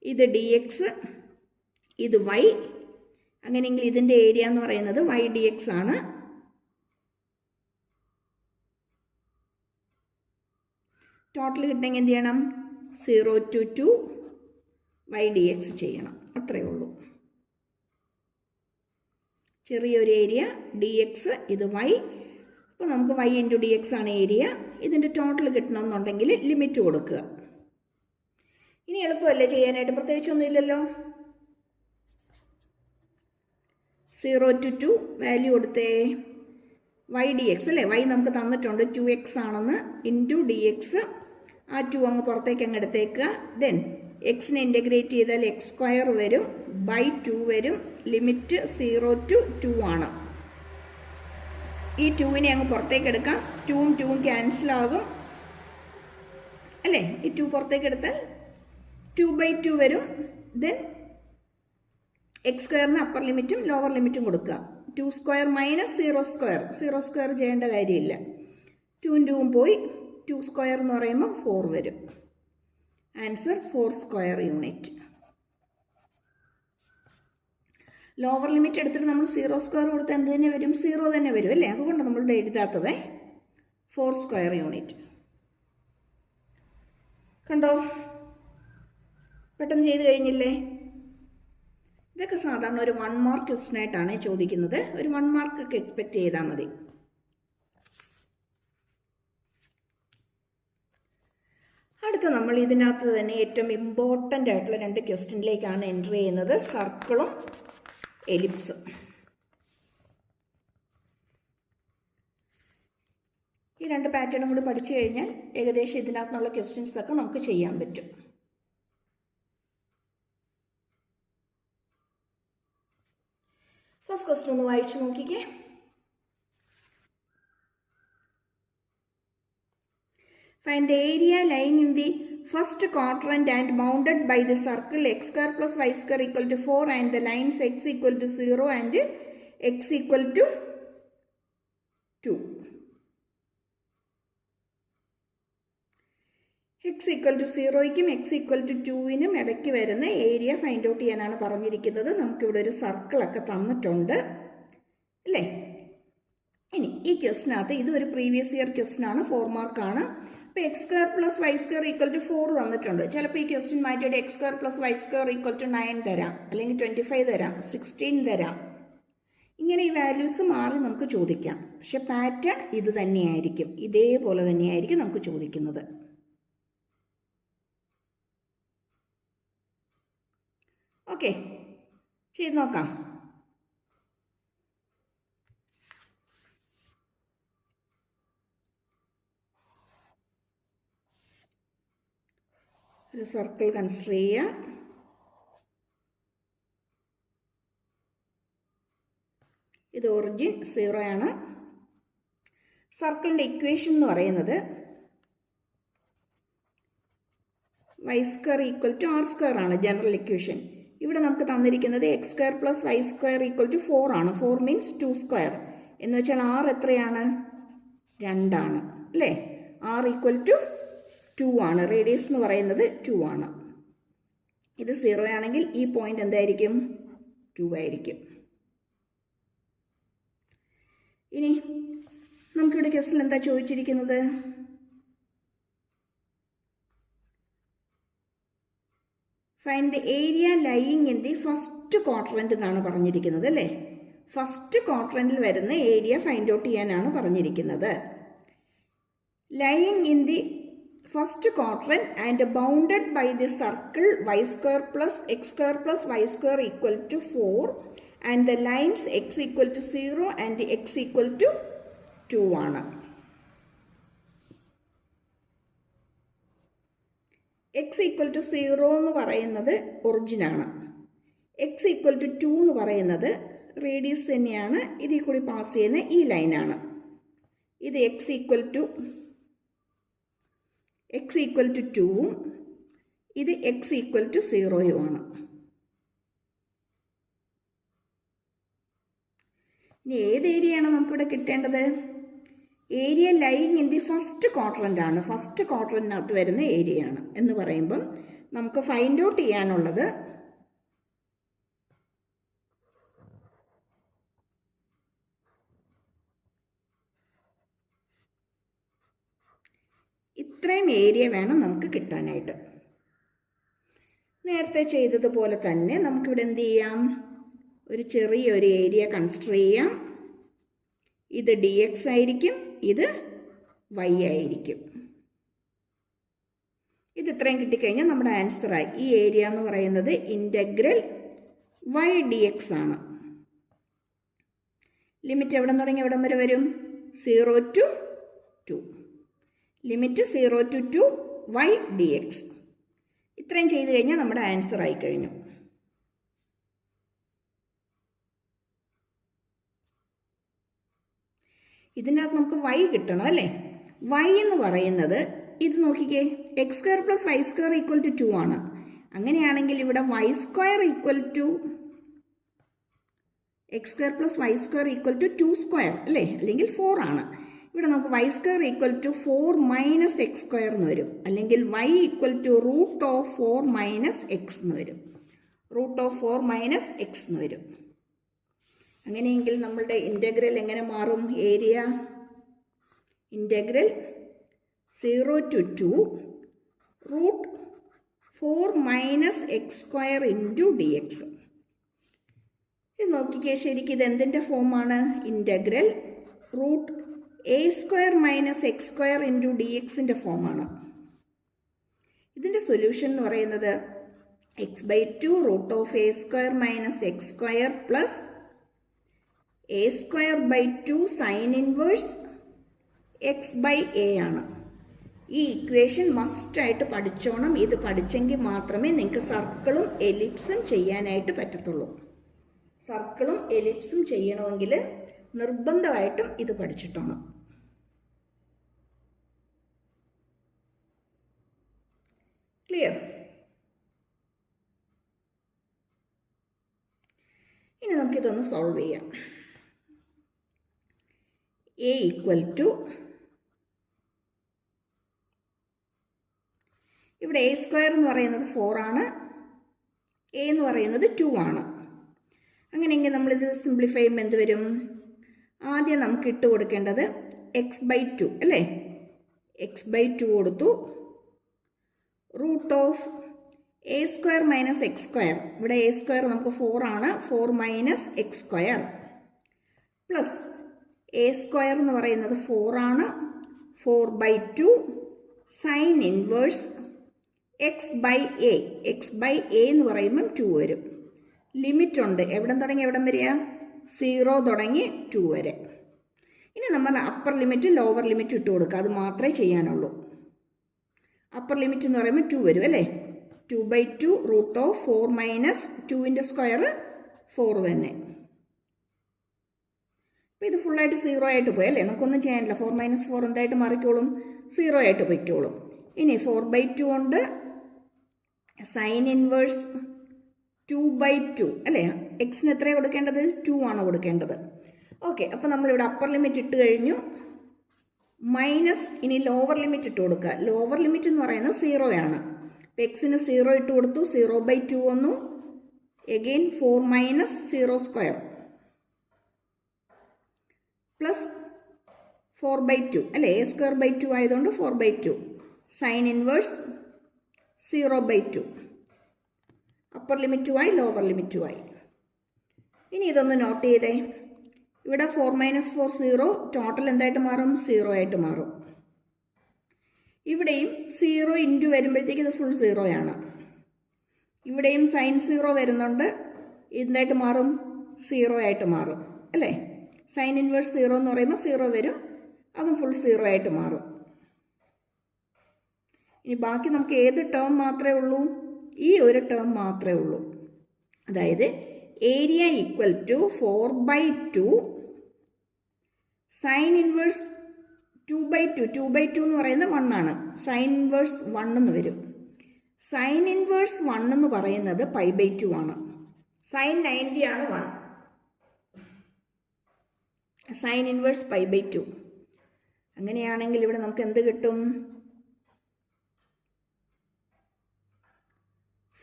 ഇത് dx, ഇത് y. അങ്ങനെയെങ്കിൽ ഇതിൻ്റെ ഏരിയ എന്ന് പറയുന്നത് y dx ആണ്. ടോട്ടൽ കിട്ടണമെങ്കിൽ എന്ത് ചെയ്യണം? 0 to 2 y dx ചെയ്യണം. അത്രയേ ഉള്ളൂ. ചെറിയൊരു ഏരിയ dx, ഇത് y. അപ്പോൾ നമുക്ക് y ഇൻറ്റു dx ആണ് ഏരിയ. ഇതിൻ്റെ ടോട്ടൽ കിട്ടണമെന്നുണ്ടെങ്കിൽ ലിമിറ്റ് കൊടുക്കുക. ഇനി എളുപ്പമല്ലേ ചെയ്യാനായിട്ട്, പ്രത്യേകിച്ചൊന്നും ഇല്ലല്ലോ. 0 to 2 വാല്യൂ കൊടുത്തേ y dx അല്ലേ, y നമുക്ക് തന്നിട്ടുണ്ട് 2x ആണെന്ന്, ഇൻറ്റു dx. ആ 2 അങ്ങ് പുറത്തേക്ക് അങ്ങ് എടുത്തേക്കുക. ദെൻ എക്സിനെ ഇൻ്റഗ്രേറ്റ് ചെയ്താൽ x സ്ക്വയർ വരും, ബൈ 2 വരും. ലിമിറ്റ് 0 to 2 ആണ്. ഈ 2നെ അങ്ങ് പുറത്തേക്ക് എടുക്കാം. 2ഉം 2ഉം ക്യാൻസലാകും അല്ലേ. ഈ 2 പുറത്തേക്ക് എടുത്താൽ 2/2 വരും. ദെൻ എക്സ് സ്ക്വയറിന് അപ്പർ ലിമിറ്റും ലോവർ ലിമിറ്റും കൊടുക്കുക. 2 സ്ക്വയർ മൈനസ് 0 സ്ക്വയർ. 0 സ്ക്വയർ ചെയ്യേണ്ട കാര്യമില്ല. 2ഉം 2ഉം പോയി. 2 സ്ക്വയർ എന്ന് പറയുമ്പോൾ 4 വരും. Answer 4 square unit. Lower limit എടുത്തിട്ട് നമ്മൾ 0 സ്ക്വയർ കൊടുത്താൽ എന്ത് തന്നെ വരും? 0 തന്നെ വരും അല്ലേ. അതുകൊണ്ട് നമ്മളിവിടെ എഴുതാത്തത് 4 സ്ക്വയർ യൂണിറ്റ്. കണ്ടോ, പെട്ടെന്ന് ചെയ്ത് കഴിഞ്ഞില്ലേ? ഇതൊക്കെ സാധാരണ ഒരു 1 മാർക്ക് ക്വസ്റ്റ്യൻ ആയിട്ടാണ് ചോദിക്കുന്നത്. ഒരു 1 മാർക്കൊക്കെ എക്സ്പെക്റ്റ് ചെയ്താൽ മതി. അടുത്ത നമ്മൾ ഇതിനകത്ത് തന്നെ ഏറ്റവും ഇമ്പോർട്ടൻ്റ് ആയിട്ടുള്ള 2 ക്വസ്റ്റ്യനിലേക്കാണ് എൻ്റർ ചെയ്യുന്നത്, സർക്കിളും എലിപ്സും. ഈ 2 പാറ്റേണും കൂടി പഠിച്ചു കഴിഞ്ഞാൽ ഏകദേശം ഇതിനകത്തുനിന്നുള്ള ക്വസ്റ്റ്യൻസ് ഒക്കെ നമുക്ക് ചെയ്യാൻ പറ്റും. ഫസ്റ്റ് ക്വസ്റ്റ്യൻ ഒന്ന് വായിച്ചു നോക്കിക്കേ. Find the area lying in the first quadrant and bounded by the circle x square plus y square equal to 4 and the lines x equal to 0 and x equal to 2. x equal to 0യ്ക്കും x equal to 2നും ഇടയ്ക്ക് വരുന്ന area find out ചെയ്യാനാണ് പറഞ്ഞിരിക്കുന്നത്. നമുക്കിവിടെ ഒരു സർക്കിളൊക്കെ തന്നിട്ടുണ്ട് അല്ലേ. ഇനി ഈ ക്വസ്റ്റിനകത്ത് ഇതൊരു പ്രീവിയസ് ഇയർ ക്വസ്റ്റ്യൻ ആണ്, 4 മാർക്കാണ്. അപ്പോൾ x square plus y square equal to 4 തന്നിട്ടുണ്ട്. ചിലപ്പോൾ ഈ ക്വസ്റ്റ്യൻ മാറ്റിയിട്ട് x square plus y square equal to 9 തരാം, അല്ലെങ്കിൽ 25 തരാം, 16 തരാം. ഇങ്ങനെ ഈ വാല്യൂസ് മാറി നമുക്ക് ചോദിക്കാം. പക്ഷെ പാറ്റേൺ ഇത് തന്നെയായിരിക്കും, ഇതേപോലെ തന്നെയായിരിക്കും നമുക്ക് ചോദിക്കുന്നത്. ഓക്കെ, ചെയ്ത് നോക്കാം. ഒരു സർക്കിൾ കൺസിഡർ ചെയ്യുക. ഇത് ഒറിജിൻ 0 ആണ്. സർക്കിളിൻ്റെ ഇക്വേഷൻ എന്ന് പറയുന്നത് y² = r² ആണ് ജനറൽ ഇക്വേഷൻ. ഇവിടെ നമുക്ക് തന്നിരിക്കുന്നത് x² + y² = 4 ആണ്. 4 മീൻസ് 2² എന്ന് വെച്ചാൽ r എത്രയാണ്? 2 ആണ് അല്ലേ? r = 2 ആണ്. റേഡിയസ് എന്ന് പറയുന്നത് 2 ആണ്. ഇത് 0 ആണെങ്കിൽ ഈ പോയിന്റ് എന്തായിരിക്കും? 2 ആയിരിക്കും. ഇനി നമുക്കിവിടെ ക്വസ്റ്റ്യൻ എന്താ ചോദിച്ചിരിക്കുന്നത്? Find the area lying in the first quadrant എന്നാണ് പറഞ്ഞിരിക്കുന്നത് അല്ലേ? ഫസ്റ്റ് ക്വാഡ്രന്റിൽ വരുന്ന ഏരിയ ഫൈൻഡ് ഔട്ട് ചെയ്യാനാണ് പറഞ്ഞിരിക്കുന്നത്. Lying in the first quadrant and bounded by the circle y² + x² + y² = 4 and the lines x = 0 and x = 2 ആണ്. x = 0 എന്ന് പറയുന്നത് ഒറിജിനാണ്. x = 2 എന്ന് പറയുന്നത് റേഡിയസ് തന്നെയാണ്. ഇതിൽ കൂടി പാസ് ചെയ്യുന്ന ഈ ലൈനാണ്. ഇത് x = 2ഉം ഇത് x = 0ഉമാണ്. ഇനി ഏത് ഏരിയയാണ് നമുക്കിവിടെ കിട്ടേണ്ടത്? Area lying in the first quadrant ആണ്. ഫസ്റ്റ് ക്വാഡ്രന്റിനകത്ത് വരുന്ന ഏരിയ ആണ് എന്ന് പറയുമ്പം നമുക്ക് ഫൈൻഡ് ഔട്ട് ചെയ്യാനുള്ളത് ഇത്രയും ഏരിയ വേണം നമുക്ക് കിട്ടാനായിട്ട്. നേരത്തെ ചെയ്തതുപോലെ തന്നെ നമുക്കിവിടെ എന്ത് ചെയ്യാം? ഒരു ചെറിയൊരു ഏരിയ കൺസിഡർ ചെയ്യാം. ഇത് dx ആയിരിക്കും, ഇത് y ആയിരിക്കും. ഇത് ഇത്രയും കിട്ടിക്കഴിഞ്ഞാൽ നമ്മുടെ ആൻസറായി. ഈ ഏരിയ എന്ന് പറയുന്നത് ഇൻ്റഗ്രൽ y dx ആണ്. ലിമിറ്റ് എവിടെ തുടങ്ങി എവിടം വരെ വരും? 0 to 2. Limit 0 to 2 y dx. ഇത്രയും ചെയ്ത് കഴിഞ്ഞാൽ നമ്മുടെ ആൻസറായി കഴിഞ്ഞു. ഇതിനകത്ത് നമുക്ക് y കിട്ടണം അല്ലേ? y എന്ന് പറയുന്നത് ഇത് നോക്കിക്കേ, x² + y² = 2 ആണ്. അങ്ങനെയാണെങ്കിൽ ഇവിടെ y² = x² + y² = 2² അല്ലേ? അല്ലെങ്കിൽ 4 ആണ്. ഇവിടെ നമുക്ക് y² = 4 - x² എന്ന് വരും. അല്ലെങ്കിൽ y = √4 - x എന്ന് വരും. √4 - x എന്ന് വരും. അങ്ങനെയെങ്കിൽ നമ്മളുടെ ഇൻ്റഗ്രൽ എങ്ങനെ മാറും? Area integral 0 to 2 √4 - x² dx. ഇത് നോക്കിക്കേ, ശരിക്കും ഇത് എന്തിൻ്റെ ഫോമാണ്? ഇൻ്റഗ്രൽ √a² - x² dxൻ്റെ ഫോമാണ്. ഇതിൻ്റെ സൊല്യൂഷൻ എന്ന് പറയുന്നത് x/2 √a² - x² plus a²/2 sine inverse x/a ആണ്. ഈ ഇക്വേഷൻ മസ്റ്റായിട്ട് പഠിച്ചോണം. ഇത് പഠിച്ചെങ്കിൽ മാത്രമേ നിങ്ങൾക്ക് സർക്കിളും എലിപ്സും ചെയ്യാനായിട്ട് പറ്റത്തുള്ളൂ. സർക്കിളും എലിപ്സും ചെയ്യണമെങ്കിൽ നിർബന്ധമായിട്ടും ഇത് പഠിച്ചിട്ടോണം. ക്ലിയർ? ഇനി നമുക്കിതൊന്ന് സോൾവ് ചെയ്യാം. a = ഇവിടെ a² എന്ന് പറയുന്നത് 4 ആണ്, a എന്ന് പറയുന്നത് 2 ആണ്. അങ്ങനെയെങ്കിൽ നമ്മളിത് സിംപ്ലിഫൈ ചെയ്യുമ്പോൾ എന്ത് വരും? ആദ്യം നമുക്ക് ഇട്ട് കൊടുക്കേണ്ടത് x/2 അല്ലേ? x/2 കൊടുത്തു. √a² - x². ഇവിടെ a² നമുക്ക് 4 ആണ്. 4 - x². പ്ലസ് എ സ്ക്വയർ എന്ന് പറയുന്നത് 4 ആണ്. 4/2 സൈൻ ഇൻവേഴ്സ് x/a. x/a എന്ന് പറയുമ്പം 2 വരും. ലിമിറ്റ് ഉണ്ട്. എവിടം തുടങ്ങി എവിടം വരിക? 0 തുടങ്ങി 2 വരെ. ഇനി നമ്മൾ അപ്പർ ലിമിറ്റ് ലോവർ ലിമിറ്റ് ഇട്ട് കൊടുക്കുക. അത് മാത്രമേ ചെയ്യാനുള്ളൂ. അപ്പർ ലിമിറ്റ് എന്ന് പറയുമ്പോൾ 2 വരും അല്ലേ? 2/2 √4 മൈനസ് 2ൻ്റെ സ്ക്വയർ 4 തന്നെ. അപ്പോൾ ഇത് ഫുള്ളായിട്ട് 0 ആയിട്ട് പോയി അല്ലേ? നമുക്കൊന്നും ചെയ്യാനില്ല. 4 - 4 എന്തായിട്ട് മാറിക്കോളും? 0 ആയിട്ട് പോയിക്കോളും. ഇനി 4/2 കൊണ്ട് സൈൻ ഇൻവേഴ്സ് 2/2 അല്ലേ? എക്സിന് എത്രയാണ് കൊടുക്കേണ്ടത്? 2 ആണ് കൊടുക്കേണ്ടത്. ഓക്കെ, അപ്പോൾ നമ്മളിവിടെ അപ്പർ ലിമിറ്റ് ഇട്ട് കഴിഞ്ഞു. മൈനസ് ഇനി ലോവർ ലിമിറ്റ് ഇട്ട് കൊടുക്കുക. ലോവർ ലിമിറ്റ് എന്ന് പറയുന്നത് 0 ആണ്. അപ്പോൾ എക്സിന് 0 ഇട്ട് കൊടുത്തു. 0/2 വന്നു. എഗെയിൻ 4 മൈനസ് 0 സ്ക്വയർ പ്ലസ് 4/2 അല്ലേ? a സ്ക്വയർ ബൈ 2 ആയതുകൊണ്ട് 4/2 സൈൻ ഇൻവേഴ്സ് 0/2. അപ്പർ ലിമിറ്റ് ആയി, ലോവർ ലിമിറ്റ് ആയി. ഇനി ഇതൊന്ന് നോട്ട് ചെയ്തേ. ഇവിടെ 4 - 4 0. ടോട്ടൽ എന്തായിട്ട് മാറും? 0 ആയിട്ട് മാറും. ഇവിടെയും 0 ഇൻറ്റു വരുമ്പോഴത്തേക്ക് ഇത് ഫുൾ 0 ആണ്. ഇവിടെയും സൈൻ 0 വരുന്നുണ്ട്. എന്തായിട്ട് മാറും? 0 ആയിട്ട് മാറും അല്ലേ? സൈൻ ഇൻവേഴ്സ് 0 എന്ന് പറയുമ്പോൾ 0 വരും. അതും ഫുൾ 0 ആയിട്ട് മാറും. ഇനി ബാക്കി നമുക്ക് ഏത് ടേം മാത്രമേ ഉള്ളൂ? ഈ ഒരു ടേം മാത്രമേ ഉള്ളൂ. അതായത് area equal to 4/2 sine inverse 2/2. 2/2 എന്ന് പറയുന്നത് 1 ആണ്. സൈൻ ഇൻവേഴ്സ് 1 എന്ന് വരും. സൈൻ ഇൻവേഴ്സ് 1 എന്ന് പറയുന്നത് π/2 ആണ്. സൈൻ 90 ആണ് 1. Sine inverse π/2. അങ്ങനെയാണെങ്കിൽ ഇവിടെ നമുക്ക് എന്ത് കിട്ടും?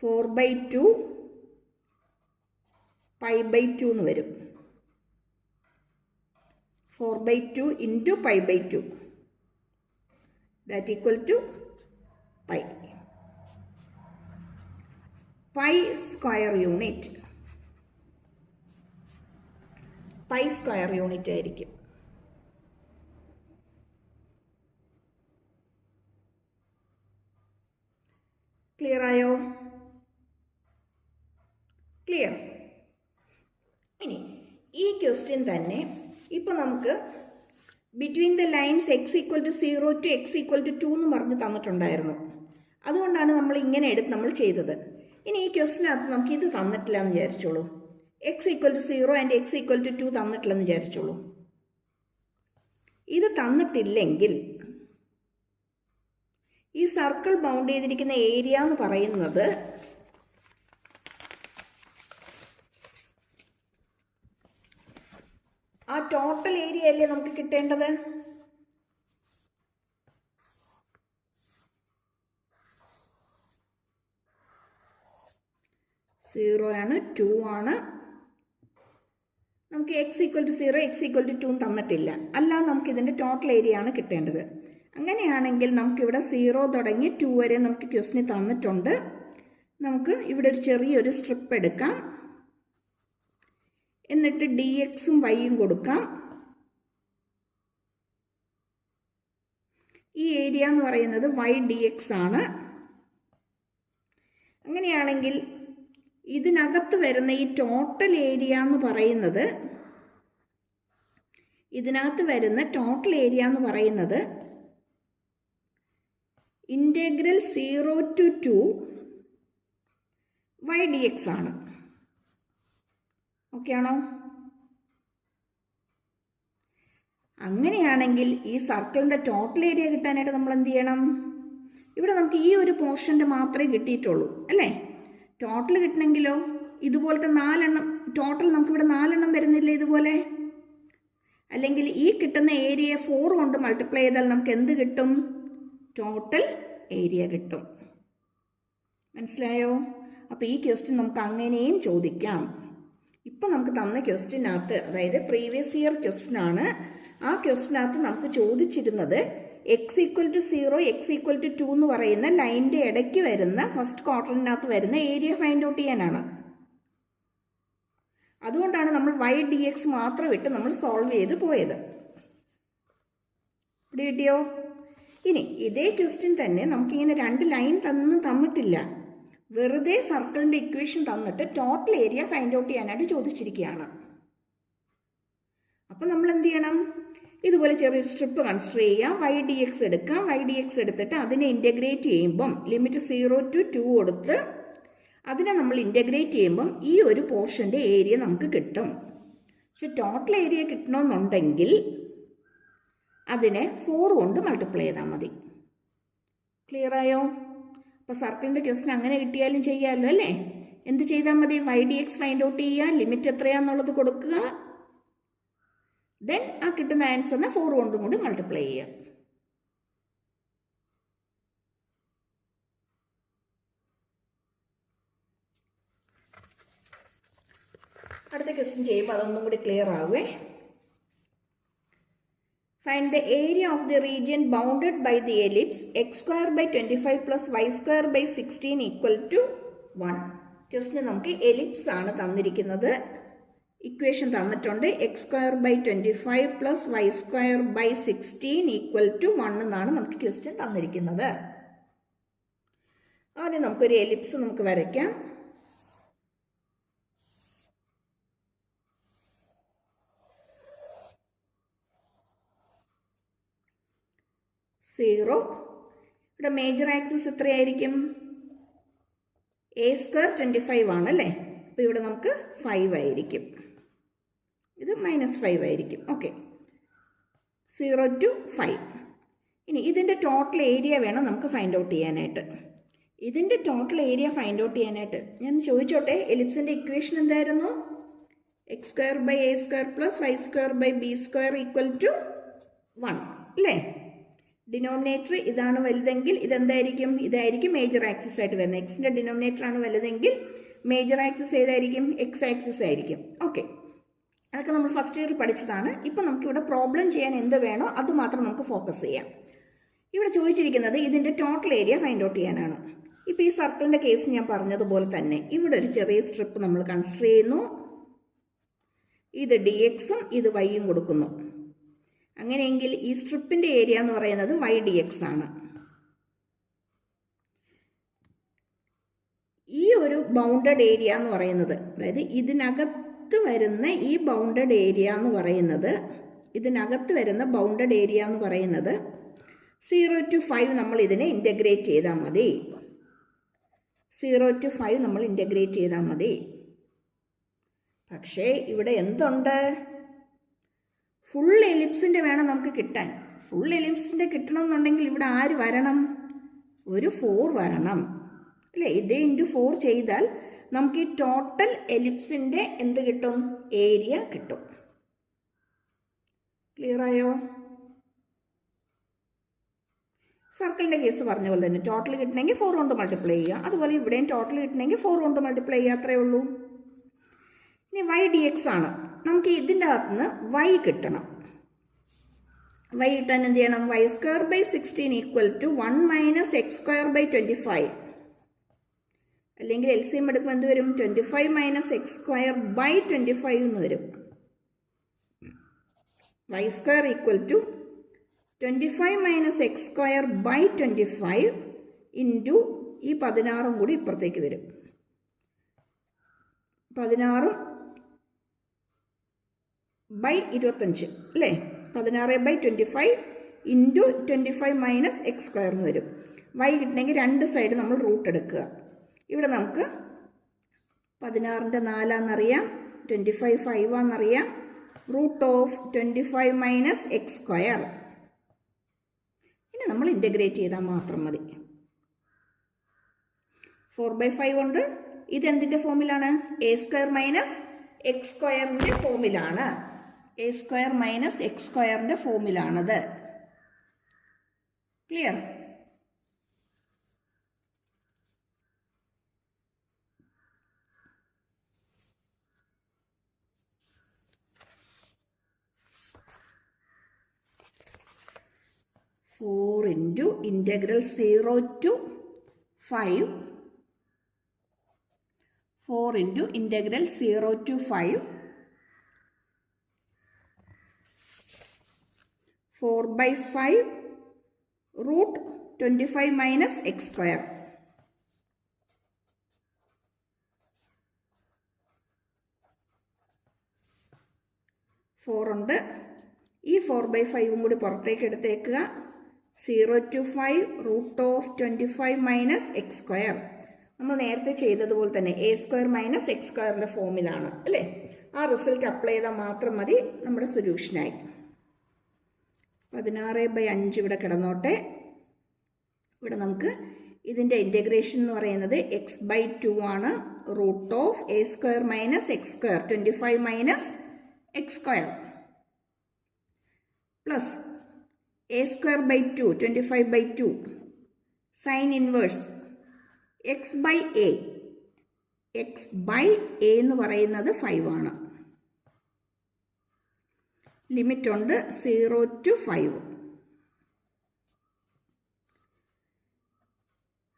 4/2 π/2 എന്ന് വരും. 4/2 into π/2 that equal to pi. Pi square unit. Pi square unit ആയിരിക്കും. ക്ലിയർ ആയോ? ക്ലിയർ. ഇനി ഈ ക്വസ്റ്റ്യൻ തന്നെ ഇപ്പോൾ നമുക്ക് between the lines x = 0 to x = 2 എന്ന് പറഞ്ഞ് തന്നിട്ടുണ്ടായിരുന്നു. അതുകൊണ്ടാണ് നമ്മൾ ഇങ്ങനെ എടുത്ത് നമ്മൾ ചെയ്തത്. ഇനി ഈ ക്വസ്റ്റിനകത്ത് നമുക്ക് ഇത് തന്നിട്ടില്ല എന്ന് വിചാരിച്ചോളൂ. x = 0 and x = 2 തന്നിട്ടില്ലെന്ന് വിചാരിച്ചോളൂ. ഇത് തന്നിട്ടില്ലെങ്കിൽ ഈ സർക്കിൾ ബൗണ്ട് ചെയ്തിരിക്കുന്ന ഏരിയ എന്ന് പറയുന്നത് ആ ടോട്ടൽ ഏരിയ അല്ലേ നമുക്ക് കിട്ടേണ്ടത്? സീറോ ആണ്, 2 ആണ്. നമുക്ക് x = 0 x = 2 തന്നിട്ടില്ല. അല്ലാതെ നമുക്ക് ഇതിൻ്റെ ടോട്ടൽ ഏരിയ ആണ് കിട്ടേണ്ടത്. അങ്ങനെയാണെങ്കിൽ നമുക്കിവിടെ 0 തുടങ്ങി 2 വരെ നമുക്ക് ക്വസ്റ്റിന് തന്നിട്ടുണ്ട്. നമുക്ക് ഇവിടെ ഒരു ചെറിയൊരു സ്ട്രിപ്പ് എടുക്കാം. എന്നിട്ട് dxഉം yയും കൊടുക്കാം. ഈ ഏരിയ എന്ന് പറയുന്നത് y dx ആണ്. അങ്ങനെയാണെങ്കിൽ ഇതിനകത്ത് വരുന്ന ഈ ടോട്ടൽ ഏരിയ എന്ന് പറയുന്നത് ഇന്റഗ്രൽ 0 to 2 y dx ആണ്. ഓക്കെ ആണോ? അങ്ങനെയാണെങ്കിൽ ഈ സർക്കിളിൻ്റെ ടോട്ടൽ ഏരിയ കിട്ടാനായിട്ട് നമ്മൾ എന്ത് ചെയ്യണം? ഇവിടെ നമുക്ക് ഈ ഒരു പോർഷൻ്റെ മാത്രമേ കിട്ടിയിട്ടുള്ളൂ അല്ലേ? ടോട്ടൽ കിട്ടണമെങ്കിലോ ഇതുപോലത്തെ 4 എണ്ണം ടോട്ടൽ നമുക്കിവിടെ 4 എണ്ണം വരുന്നില്ല ഇതുപോലെ. അല്ലെങ്കിൽ ഈ കിട്ടുന്ന ഏരിയ 4 കൊണ്ട് മൾട്ടിപ്ലൈ ചെയ്താൽ നമുക്ക് എന്ത് കിട്ടും? ടോട്ടൽ ഏരിയ കിട്ടും. മനസ്സിലായോ? അപ്പോൾ ഈ ക്വസ്റ്റ്യൻ നമുക്ക് അങ്ങനെയും ചോദിക്കാം. ഇപ്പം നമുക്ക് തന്ന ക്വസ്റ്റ്യനകത്ത്, അതായത് പ്രീവിയസ് ഇയർ ക്വസ്റ്റ്യൻ ആണ്, ആ ക്വസ്റ്റ്യനകത്ത് നമുക്ക് ചോദിച്ചിരുന്നത് x = 0 x = 2 എന്ന് പറയുന്ന ലൈനിൻ്റെ ഇടയ്ക്ക് വരുന്ന ഫസ്റ്റ് ക്വാർട്ടറിനകത്ത് വരുന്ന ഏരിയ ഫൈൻഡ് ഔട്ട് ചെയ്യാനാണ്. അതുകൊണ്ടാണ് നമ്മൾ y dx മാത്രം ഇട്ട് നമ്മൾ സോൾവ് ചെയ്ത് പോയത്. ഇവിടെ കിട്ടിയോ? ഇനി ഇതേ ക്വസ്റ്റ്യൻ തന്നെ നമുക്കിങ്ങനെ 2 ലൈൻ തന്നിട്ടില്ല, വെറുതെ സർക്കിളിൻ്റെ ഇക്വേഷൻ തന്നിട്ട് ടോട്ടൽ ഏരിയ ഫൈൻഡ് ഔട്ട് ചെയ്യാനായിട്ട് ചോദിച്ചിരിക്കുകയാണ്. അപ്പം നമ്മൾ എന്ത് ചെയ്യണം? ഇതുപോലെ ചെറിയൊരു സ്ട്രിപ്പ് കൺസിഡർ ചെയ്യാം, y dx എടുക്കാം. y dx എടുത്തിട്ട് അതിനെ ഇൻ്റഗ്രേറ്റ് ചെയ്യുമ്പം ലിമിറ്റ് 0 to 2 കൊടുത്ത് അതിനെ നമ്മൾ ഇൻ്റഗ്രേറ്റ് ചെയ്യുമ്പം ഈ ഒരു പോർഷൻ്റെ ഏരിയ നമുക്ക് കിട്ടും. പക്ഷെ ടോട്ടൽ ഏരിയ കിട്ടണമെന്നുണ്ടെങ്കിൽ അതിനെ 4 കൊണ്ട് മൾട്ടിപ്ലൈ ചെയ്താൽ മതി. ക്ലിയർ ആയോ? അപ്പോൾ സർക്കിളിൻ്റെ ക്വസ്റ്റ്യൻ അങ്ങനെ കിട്ടിയാലും ചെയ്യാമല്ലോ അല്ലേ? എന്ത് ചെയ്താൽ മതി? y dx ഫൈൻഡ് ഔട്ട് ചെയ്യുക, ലിമിറ്റ് എത്രയാണെന്നുള്ളത് കൊടുക്കുക, ദെൻ ആ കിട്ടുന്ന ആൻസറിനെ 4 കൊണ്ടും കൂടി മൾട്ടിപ്ലൈ ചെയ്യുക. അടുത്ത ക്വസ്റ്റ്യൻ ചെയ്യുമ്പോൾ അതൊന്നും കൂടി clear ആവുമേ. Find the area of the region bounded by the ellipse x square by 25 plus y square by 16 equal to 1. Question നമുക്ക് എലിപ്സ് ആണ് തന്നിരിക്കുന്നത്. ഇക്വേഷൻ തന്നിട്ടുണ്ട് x square by 25 plus y square by 16 equal to 1 എന്നാണ് നമുക്ക് question തന്നിരിക്കുന്നത്. ആദ്യം നമുക്കൊരു ellipse നമുക്ക് വരയ്ക്കാം. സീറോ. ഇവിടെ മേജർ ആക്സിസ് എത്രയായിരിക്കും? എ സ്ക്വയർ 25 ആണല്ലേ, അപ്പോൾ ഇവിടെ നമുക്ക് 5 ആയിരിക്കും, ഇത് -5 ആയിരിക്കും. Okay, 0 to 5. ഇനി ഇതിൻ്റെ ടോട്ടൽ ഏരിയ വേണം നമുക്ക് ഫൈൻഡ് ഔട്ട് ചെയ്യാനായിട്ട്. ഇതിൻ്റെ ടോട്ടൽ ഏരിയ ഫൈൻഡ് ഔട്ട് ചെയ്യാനായിട്ട് ഞാൻ ചോദിച്ചോട്ടെ, എലിപ്സിൻ്റെ ഇക്വേഷൻ എന്തായിരുന്നു? X square by a square plus y square by b square equal to 1 അല്ലേ? ഡിനോമിനേറ്റർ ഇതാണ് വലുതെങ്കിൽ ഇതെന്തായിരിക്കും? ഇതായിരിക്കും മേജർ ആക്സിസ് ആയിട്ട് വരുന്നത്. എക്സിൻ്റെ ഡിനോമിനേറ്റർ ആണ് വലുതെങ്കിൽ മേജർ ആക്സിസ് ഏതായിരിക്കും? എക്സ് ആക്സിസ് ആയിരിക്കും. ഓക്കെ, അതൊക്കെ നമ്മൾ ഫസ്റ്റ് ഇയർ പഠിച്ചതാണ്. ഇപ്പം നമുക്കിവിടെ പ്രോബ്ലം ചെയ്യാൻ എന്ത് വേണോ അത് മാത്രം നമുക്ക് ഫോക്കസ് ചെയ്യാം. ഇവിടെ ചോദിച്ചിരിക്കുന്നത് ഇതിൻ്റെ ടോട്ടൽ ഏരിയ ഫൈൻഡ് ഔട്ട് ചെയ്യാനാണ്. ഇപ്പോൾ ഈ സർക്കിളിൻ്റെ കേസ് ഞാൻ പറഞ്ഞതുപോലെ തന്നെ ഇവിടെ ഒരു ചെറിയ സ്ട്രിപ്പ് നമ്മൾ കൺസിഡർ ചെയ്യുന്നു. ഇത് ഡി എക്സും ഇത് വൈയും കൊടുക്കുന്നു. അങ്ങനെയെങ്കിൽ ഈ സ്ട്രിപ്പിൻ്റെ ഏരിയ എന്ന് പറയുന്നത് y dx ആണ്. ഈ ഒരു ബൗണ്ടഡ് ഏരിയ എന്ന് പറയുന്നത്, അതായത് ഇതിനകത്ത് വരുന്ന ഈ ബൗണ്ടഡ് ഏരിയ എന്ന് പറയുന്നത്, ഇതിനകത്ത് വരുന്ന ബൗണ്ടഡ് ഏരിയ എന്ന് പറയുന്നത് 0 to 5 നമ്മൾ ഇതിനെ ഇൻ്റഗ്രേറ്റ് ചെയ്താൽ മതി. 0 to 5 നമ്മൾ ഇൻ്റഗ്രേറ്റ് ചെയ്താൽ മതി. പക്ഷേ ഇവിടെ എന്തുണ്ട്? ഫുൾ എലിപ്സിൻ്റെ വേണം നമുക്ക് കിട്ടാൻ. ഫുൾ എലിപ്സിൻ്റെ കിട്ടണമെന്നുണ്ടെങ്കിൽ ഇവിടെ ആര് വരണം? ഒരു 4 വരണം അല്ലേ? ഇതേ ഇൻറ്റു 4 ചെയ്താൽ നമുക്ക് ഈ ടോട്ടൽ എലിപ്സിൻ്റെ എന്ത് കിട്ടും? ഏരിയ കിട്ടും. ക്ലിയർ ആയോ? സർക്കിളിൻ്റെ കേസ് പറഞ്ഞ പോലെ തന്നെ ടോട്ടൽ കിട്ടണമെങ്കിൽ 4 കൊണ്ട് മൾട്ടിപ്ലൈ ചെയ്യുക. അതുപോലെ ഇവിടെയും ടോട്ടൽ കിട്ടണമെങ്കിൽ 4 കൊണ്ട് മൾട്ടിപ്ലൈ ചെയ്യുക, അത്രയേ ഉള്ളൂ. ഇനി y dx ആണ്. നമുക്ക് ഇതിൻ്റെ അകത്ത് നിന്ന് y കിട്ടണം. y കിട്ടാൻ എന്ത് ചെയ്യണം? y square by 16 equal to 1 minus x square by 25. അല്ലെങ്കിൽ LCM എടുക്കുമ്പോൾ എന്ത് വരും? 25 മൈനസ് എക്സ് സ്ക്വയർ ബൈ 25 എന്ന് വരും. y square equal to 25 minus x square by 25 into ഈ 16 കൂടി ഇപ്പുറത്തേക്ക് വരും. 16 ബൈ 25 അല്ലേ? 16 by 25 into 25 minus x square എന്ന് വരും. y കിട്ടണമെങ്കിൽ രണ്ട് സൈഡ് നമ്മൾ റൂട്ട് എടുക്കുക. ഇവിടെ നമുക്ക് 16ൻ്റെ 4 25 5 root of 25 minus x square. ഇനി നമ്മൾ ഇൻ്റഗ്രേറ്റ് ചെയ്താൽ മാത്രം മതി. 4/5 കൊണ്ട് ഇതെന്തിൻ്റെ ഫോമിലാണ്? എ സ്ക്വയർ മൈനസ് എക്സ് സ്ക്വയറിൻ്റെ ഫോമിലാണ്. എ സ്ക്വയർ മൈനസ് എക്സ് സ്ക്വയറിൻ്റെ ഫോമിലാണത്. ക്ലിയർ? Four into integral 0 to 5 4 into integral 0 to 5 4 by 5 root 25 minus x square. ഉണ്ട്. ഈ 4 by 5 കൂടി പുറത്തേക്ക് എടുത്തേക്കുക. 0 to 5 root of 25 minus x square. നമ്മൾ നേരത്തെ ചെയ്തതുപോലെ തന്നെ a square minus x squareൻ്റെ ഫോമിലാണ് അല്ലേ. ആ റിസൾട്ട് അപ്ലൈ ചെയ്താൽ മാത്രം മതി, നമ്മുടെ സൊല്യൂഷനായി. 16/5 ഇവിടെ കിടന്നോട്ടെ. ഇവിടെ നമുക്ക് ഇതിൻ്റെ ഇൻറ്റഗ്രേഷൻ എന്ന് പറയുന്നത് x/2 ആണ്. Root of a square minus x square 25 minus x square plus a square by 2 25/2 sin inverse x by a. x by a എന്ന് പറയുന്നത് 5 ആണ്. ലിമിറ്റ് ഉണ്ട് 0 to 5.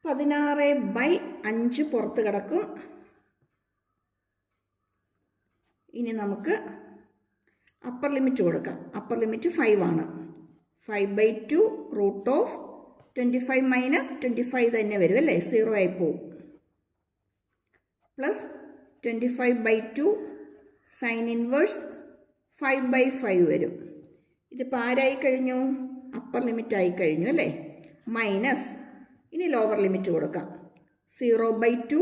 16/5 പുറത്ത് കിടക്കും. ഇനി നമുക്ക് അപ്പർ ലിമിറ്റ് കൊടുക്കാം. അപ്പർ ലിമിറ്റ് 5 ആണ്. 5/2 റൂട്ട് ഓഫ് 25 മൈനസ് 25 തന്നെ വരും അല്ലേ, 0 ആയി പോവും. പ്ലസ് 25/2 സൈൻ ഇൻവേഴ്സ് 5/5 വരും. ഇതിപ്പോൾ ആരായി കഴിഞ്ഞു? അപ്പർ ലിമിറ്റ് ആയി കഴിഞ്ഞു അല്ലേ. മൈനസ് ഇനി ലോവർ ലിമിറ്റ് കൊടുക്കാം. 0/2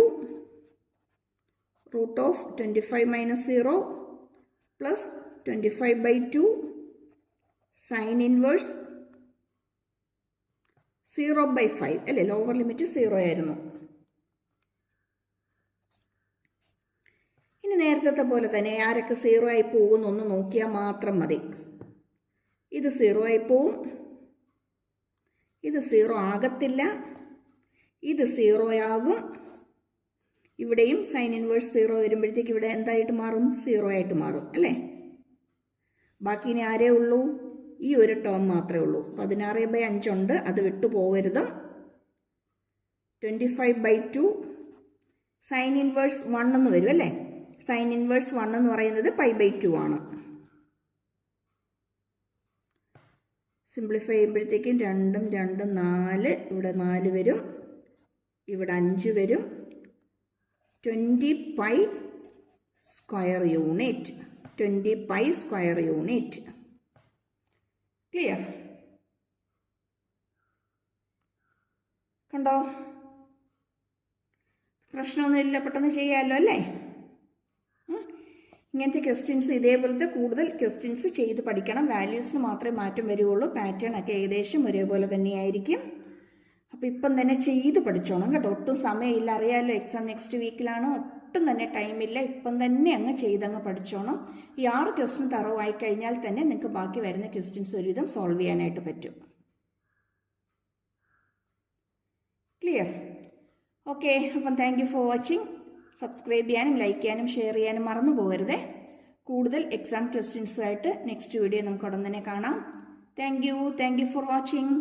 root of 25 minus 0 plus 25/2 sine inverse 0/5 അല്ലേ. ലോവർ ലിമിറ്റ് 0 ആയിരുന്നു. ഇനി നേരത്തെ പോലെ തന്നെ ആരൊക്കെ 0 ആയി പോകുന്നൊന്ന് നോക്കിയാൽ മാത്രം മതി. ഇത് 0 ആയി പോവും, ഇത് 0 ആകത്തില്ല, ഇത് 0 ആകും. ഇവിടെയും സൈൻ ഇൻവേഴ്സ് 0 വരുമ്പോഴത്തേക്ക് ഇവിടെ എന്തായിട്ട് മാറും? 0 ആയിട്ട് മാറും അല്ലേ. ബാക്കി ഇനി ആരേ ഉള്ളൂ? ഈ ഒരു ടേം മാത്രമേ ഉള്ളൂ. 16/5 ഉണ്ട്, അത് വിട്ടു പോകരുത്. 25/2 സൈൻ ഇൻവേഴ്സ് 1 എന്ന് വരും അല്ലേ. സൈൻ ഇൻവേഴ്സ് 1 എന്ന് പറയുന്നത് π/2 ആണ്. സിംപ്ലിഫൈ ചെയ്യുമ്പോഴത്തേക്കും 2 2 4, ഇവിടെ 4 വരും, ഇവിടെ 5 വരും. 20π square unit. 20π square unit. Clear? കണ്ടോ? പ്രശ്നമൊന്നുമില്ല, പെട്ടെന്ന് ചെയ്യാമല്ലോ അല്ലേ. ഇങ്ങനത്തെ ക്വസ്റ്റ്യൻസ്, ഇതേപോലത്തെ കൂടുതൽ ക്വസ്റ്റ്യൻസ് ചെയ്ത് പഠിക്കണം. വാല്യൂസിന് മാത്രമേ മാറ്റം വരുള്ളൂ. പാറ്റേൺ ഒക്കെ ഏകദേശം ഒരേപോലെ തന്നെയായിരിക്കും. അപ്പോൾ ഇപ്പം തന്നെ ചെയ്ത് പഠിച്ചോണം കേട്ടോ. ഒട്ടും സമയമില്ല, അറിയാമല്ലോ എക്സാം നെക്സ്റ്റ് വീക്കിലാണ്. ഒട്ടും തന്നെ ടൈമില്ല. ഇപ്പം തന്നെ അങ്ങ് ചെയ്തങ്ങ് പഠിച്ചോണം. ഈ 6 ക്വസ്റ്റ്യൻ തറവായി കഴിഞ്ഞാൽ തന്നെ നിങ്ങൾക്ക് ബാക്കി വരുന്ന ക്വസ്റ്റ്യൻസ് ഒരുവിധം സോൾവ് ചെയ്യാനായിട്ട് പറ്റും. ക്ലിയർ? ഓക്കെ, അപ്പം thank you for watching. Subscribe ചെയ്യാനും ലൈക്ക് ചെയ്യാനും ഷെയർ ചെയ്യാനും മറന്നു പോകരുതേ. കൂടുതൽ എക്സാം ക്വസ്റ്റ്യൻസുമായിട്ട് നെക്സ്റ്റ് വീഡിയോ നമുക്ക് ഉടൻ തന്നെ കാണാം. Thank you for watching.